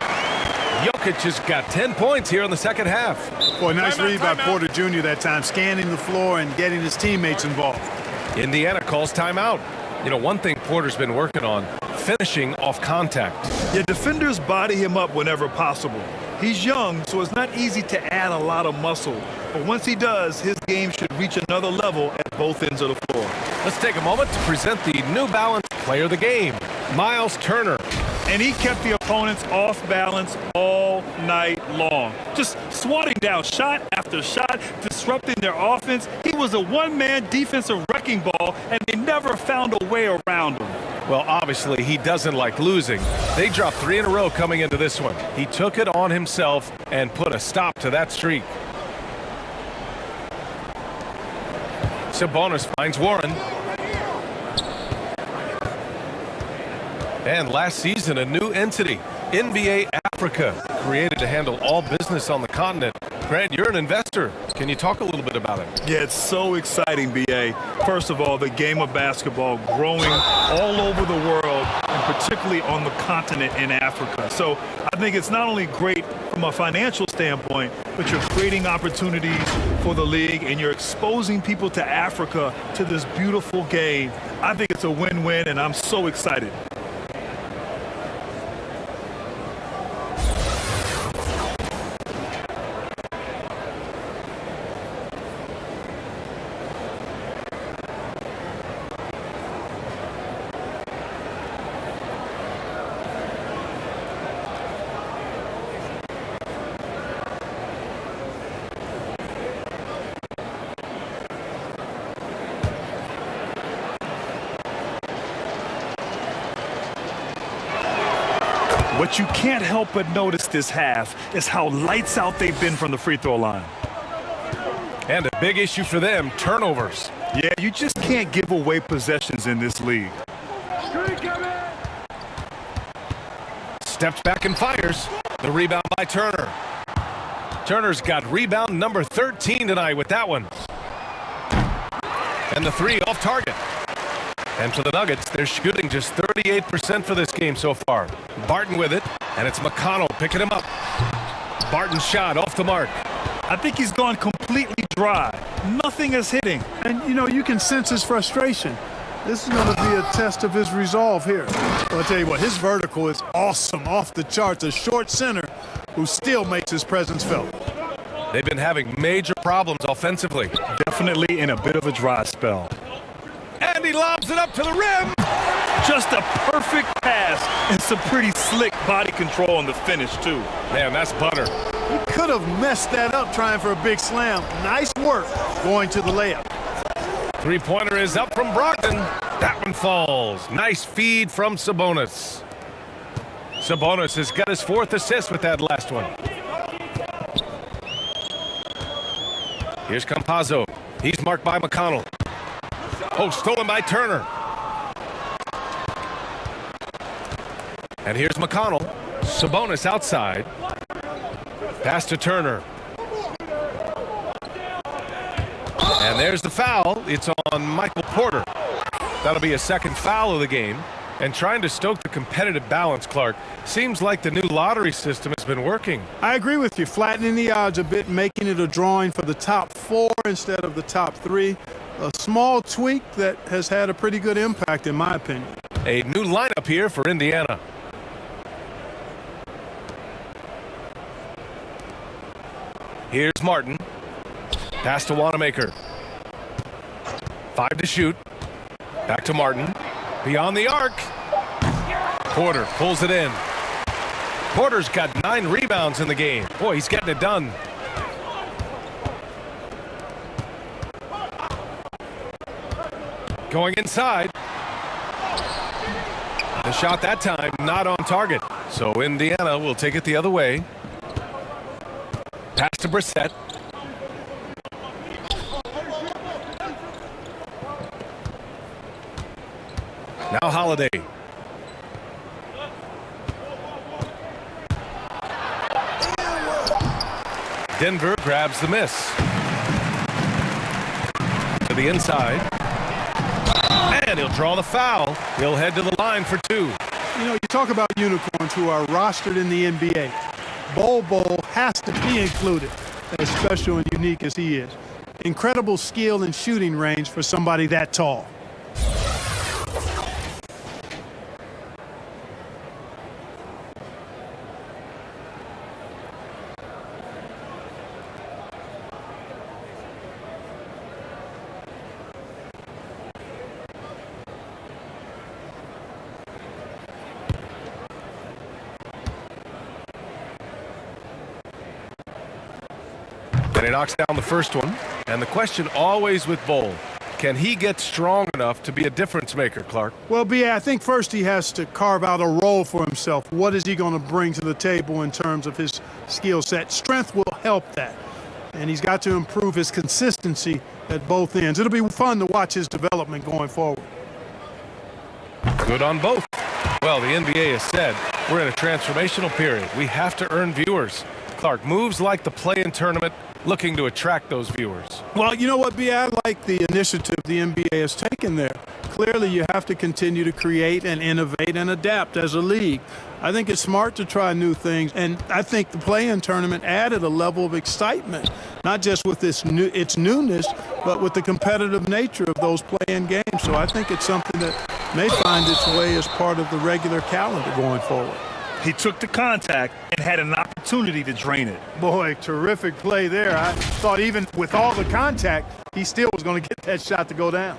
Jokic has got 10 points here in the second half. Boy, nice read by Porter Jr. that time, scanning the floor and getting his teammates involved. Indiana calls timeout. You know, one thing Porter's been working on, finishing off contact. Yeah, defenders body him up whenever possible. He's young, so it's not easy to add a lot of muscle. But once he does, his game should reach another level at both ends of the floor. Let's take a moment to present the New Balance Player of the Game, Miles Turner. And he kept the opponents off balance all night long. Just swatting down shot after shot, disrupting their offense. He was a one-man defensive wrecking ball, and they never found a way around him. Well, obviously, he doesn't like losing. They dropped 3 in a row coming into this one. He took it on himself and put a stop to that streak. Sabonis finds Warren. And last season, a new entity, NBA Africa, created to handle all business on the continent. Grant, you're an investor. Can you talk a little bit about it? Yeah, it's so exciting, B.A. First of all, the game of basketball growing all over the world, and particularly on the continent in Africa. So I think it's not only great from a financial standpoint, but you're creating opportunities for the league, and you're exposing people to Africa, to this beautiful game. I think it's a win-win, and I'm so excited. What you can't help but notice this half is how lights out they've been from the free throw line. And a big issue for them, turnovers. Yeah, you just can't give away possessions in this league. Steps back and fires. The rebound by Turner. Turner's got rebound number 13 tonight with that one. And the 3 off target. And for the Nuggets, they're shooting just 38% for this game so far. Barton with it, and it's McConnell picking him up. Barton's shot off the mark. I think he's gone completely dry. Nothing is hitting. And, you know, you can sense his frustration. This is going to be a test of his resolve here. Well, I'll tell you what, his vertical is awesome, off the charts. A short center who still makes his presence felt. They've been having major problems offensively. Definitely in a bit of a dry spell. And he lobs it up to the rim. Just a perfect pass and some pretty slick body control on the finish, too. Man, that's butter. He could have messed that up trying for a big slam. Nice work going to the layup. Three-pointer is up from Brogdon. That one falls. Nice feed from Sabonis. Sabonis has got his 4th assist with that last one. Here's Campazzo. He's marked by McConnell. Oh, stolen by Turner. And here's McConnell. Sabonis outside. Pass to Turner. And And there's the foul. It's on Michael Porter. That'll be a second foul of the game. And trying to stoke the competitive balance, Clark, seems like the new lottery system has been working. I agree with you. Flattening the odds a bit, making it a drawing for the top 4 instead of the top 3. A small tweak that has had a pretty good impact, in my opinion. A new lineup here for Indiana. Here's Martin. Pass to Wanamaker. 5 to shoot. Back to Martin. Beyond the arc. Porter pulls it in. Porter's got 9 rebounds in the game. Boy, he's getting it done. Going inside. The shot that time not on target. So Indiana will take it the other way. Pass to Brissett. Now Holiday. Denver grabs the miss. To the inside. And he'll draw the foul. He'll head to the line for 2. You know, you talk about unicorns who are rostered in the NBA. Bol has to be included, as special and unique as he is. Incredible skill and shooting range for somebody that tall. And he knocks down the first one. And the question always with Bol, can he get strong enough to be a difference maker, Clark? Well, B.A., I think first he has to carve out a role for himself. What is he going to bring to the table in terms of his skill set? Strength will help that. And he's got to improve his consistency at both ends. It'll be fun to watch his development going forward. Good on both. Well, the NBA has said we're in a transformational period. We have to earn viewers. Clark, moves like the play-in tournament looking to attract those viewers. Well, you know what, B.A., I like the initiative the NBA has taken there. Clearly, you have to continue to create and innovate and adapt as a league. I think it's smart to try new things, and I think the play-in tournament added a level of excitement, not just with its newness, but with the competitive nature of those play-in games. So I think it's something that may find its way as part of the regular calendar going forward. He took the contact and had an opportunity to drain it. Boy, terrific play there. I thought even with all the contact, he still was going to get that shot to go down.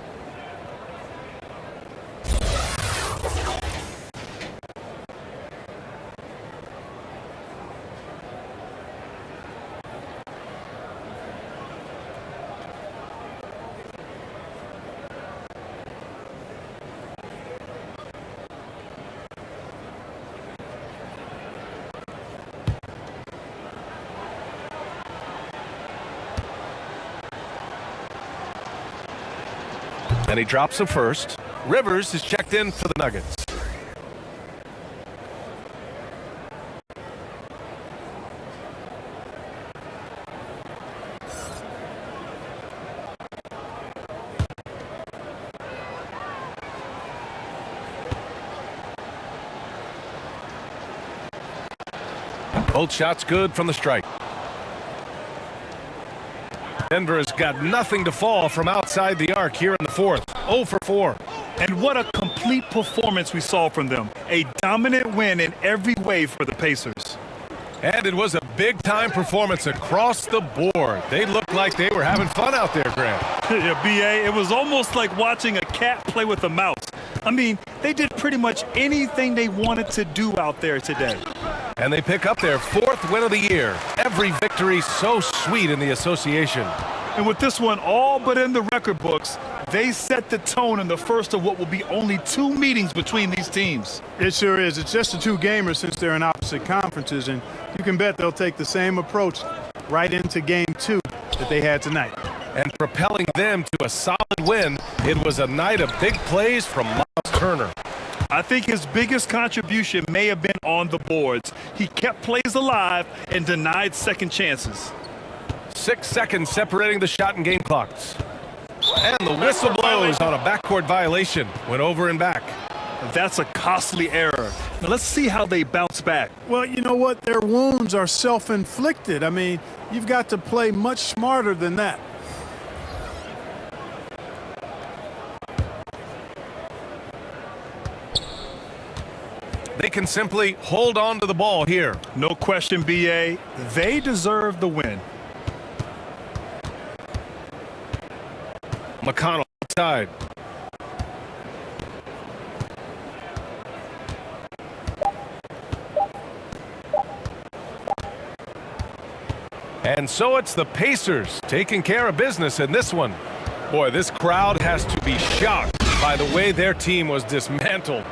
And he drops the first. Rivers is checked in for the Nuggets. Both shots good from the strike. Denver has got nothing to fall from outside the arc here in the fourth. 0 for 4. And what a complete performance we saw from them. A dominant win in every way for the Pacers. And it was a big-time performance across the board. They looked like they were having fun out there, Grant. Yeah, B.A., it was almost like watching a cat play with a mouse. I mean, they did pretty much anything they wanted to do out there today. And they pick up their 4th win of the year. Every victory so sweet in the association. And with this one all but in the record books, they set the tone in the first of what will be only 2 meetings between these teams. It sure is. It's just a 2 gamers since they're in opposite conferences, and you can bet they'll take the same approach right into game 2 that they had tonight. And propelling them to a solid win, it was a night of big plays from Miles Turner. I think his biggest contribution may have been on the boards. He kept plays alive and denied second chances. 6 seconds separating the shot and game clocks. And the whistle blows on a backcourt violation. Went over and back. That's a costly error. Now let's see how they bounce back. Well, you know what? Their wounds are self-inflicted. I mean, you've got to play much smarter than that. They can simply hold on to the ball here. No question, B.A. They deserve the win. McConnell outside. And so it's the Pacers taking care of business in this one. Boy, this crowd has to be shocked by the way their team was dismantled.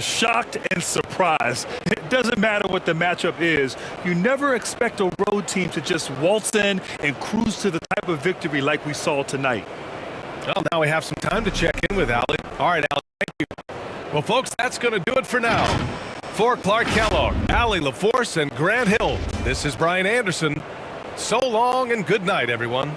Shocked and surprised. It doesn't matter what the matchup is. You never expect a road team to just waltz in and cruise to the type of victory like we saw tonight. Well, now we have some time to check in with Allie. All right, Allie, thank you. Well, folks, that's going to do it for now. For Clark Kellogg, Allie LaForce, and Grant Hill, this is Brian Anderson. So long and good night, everyone.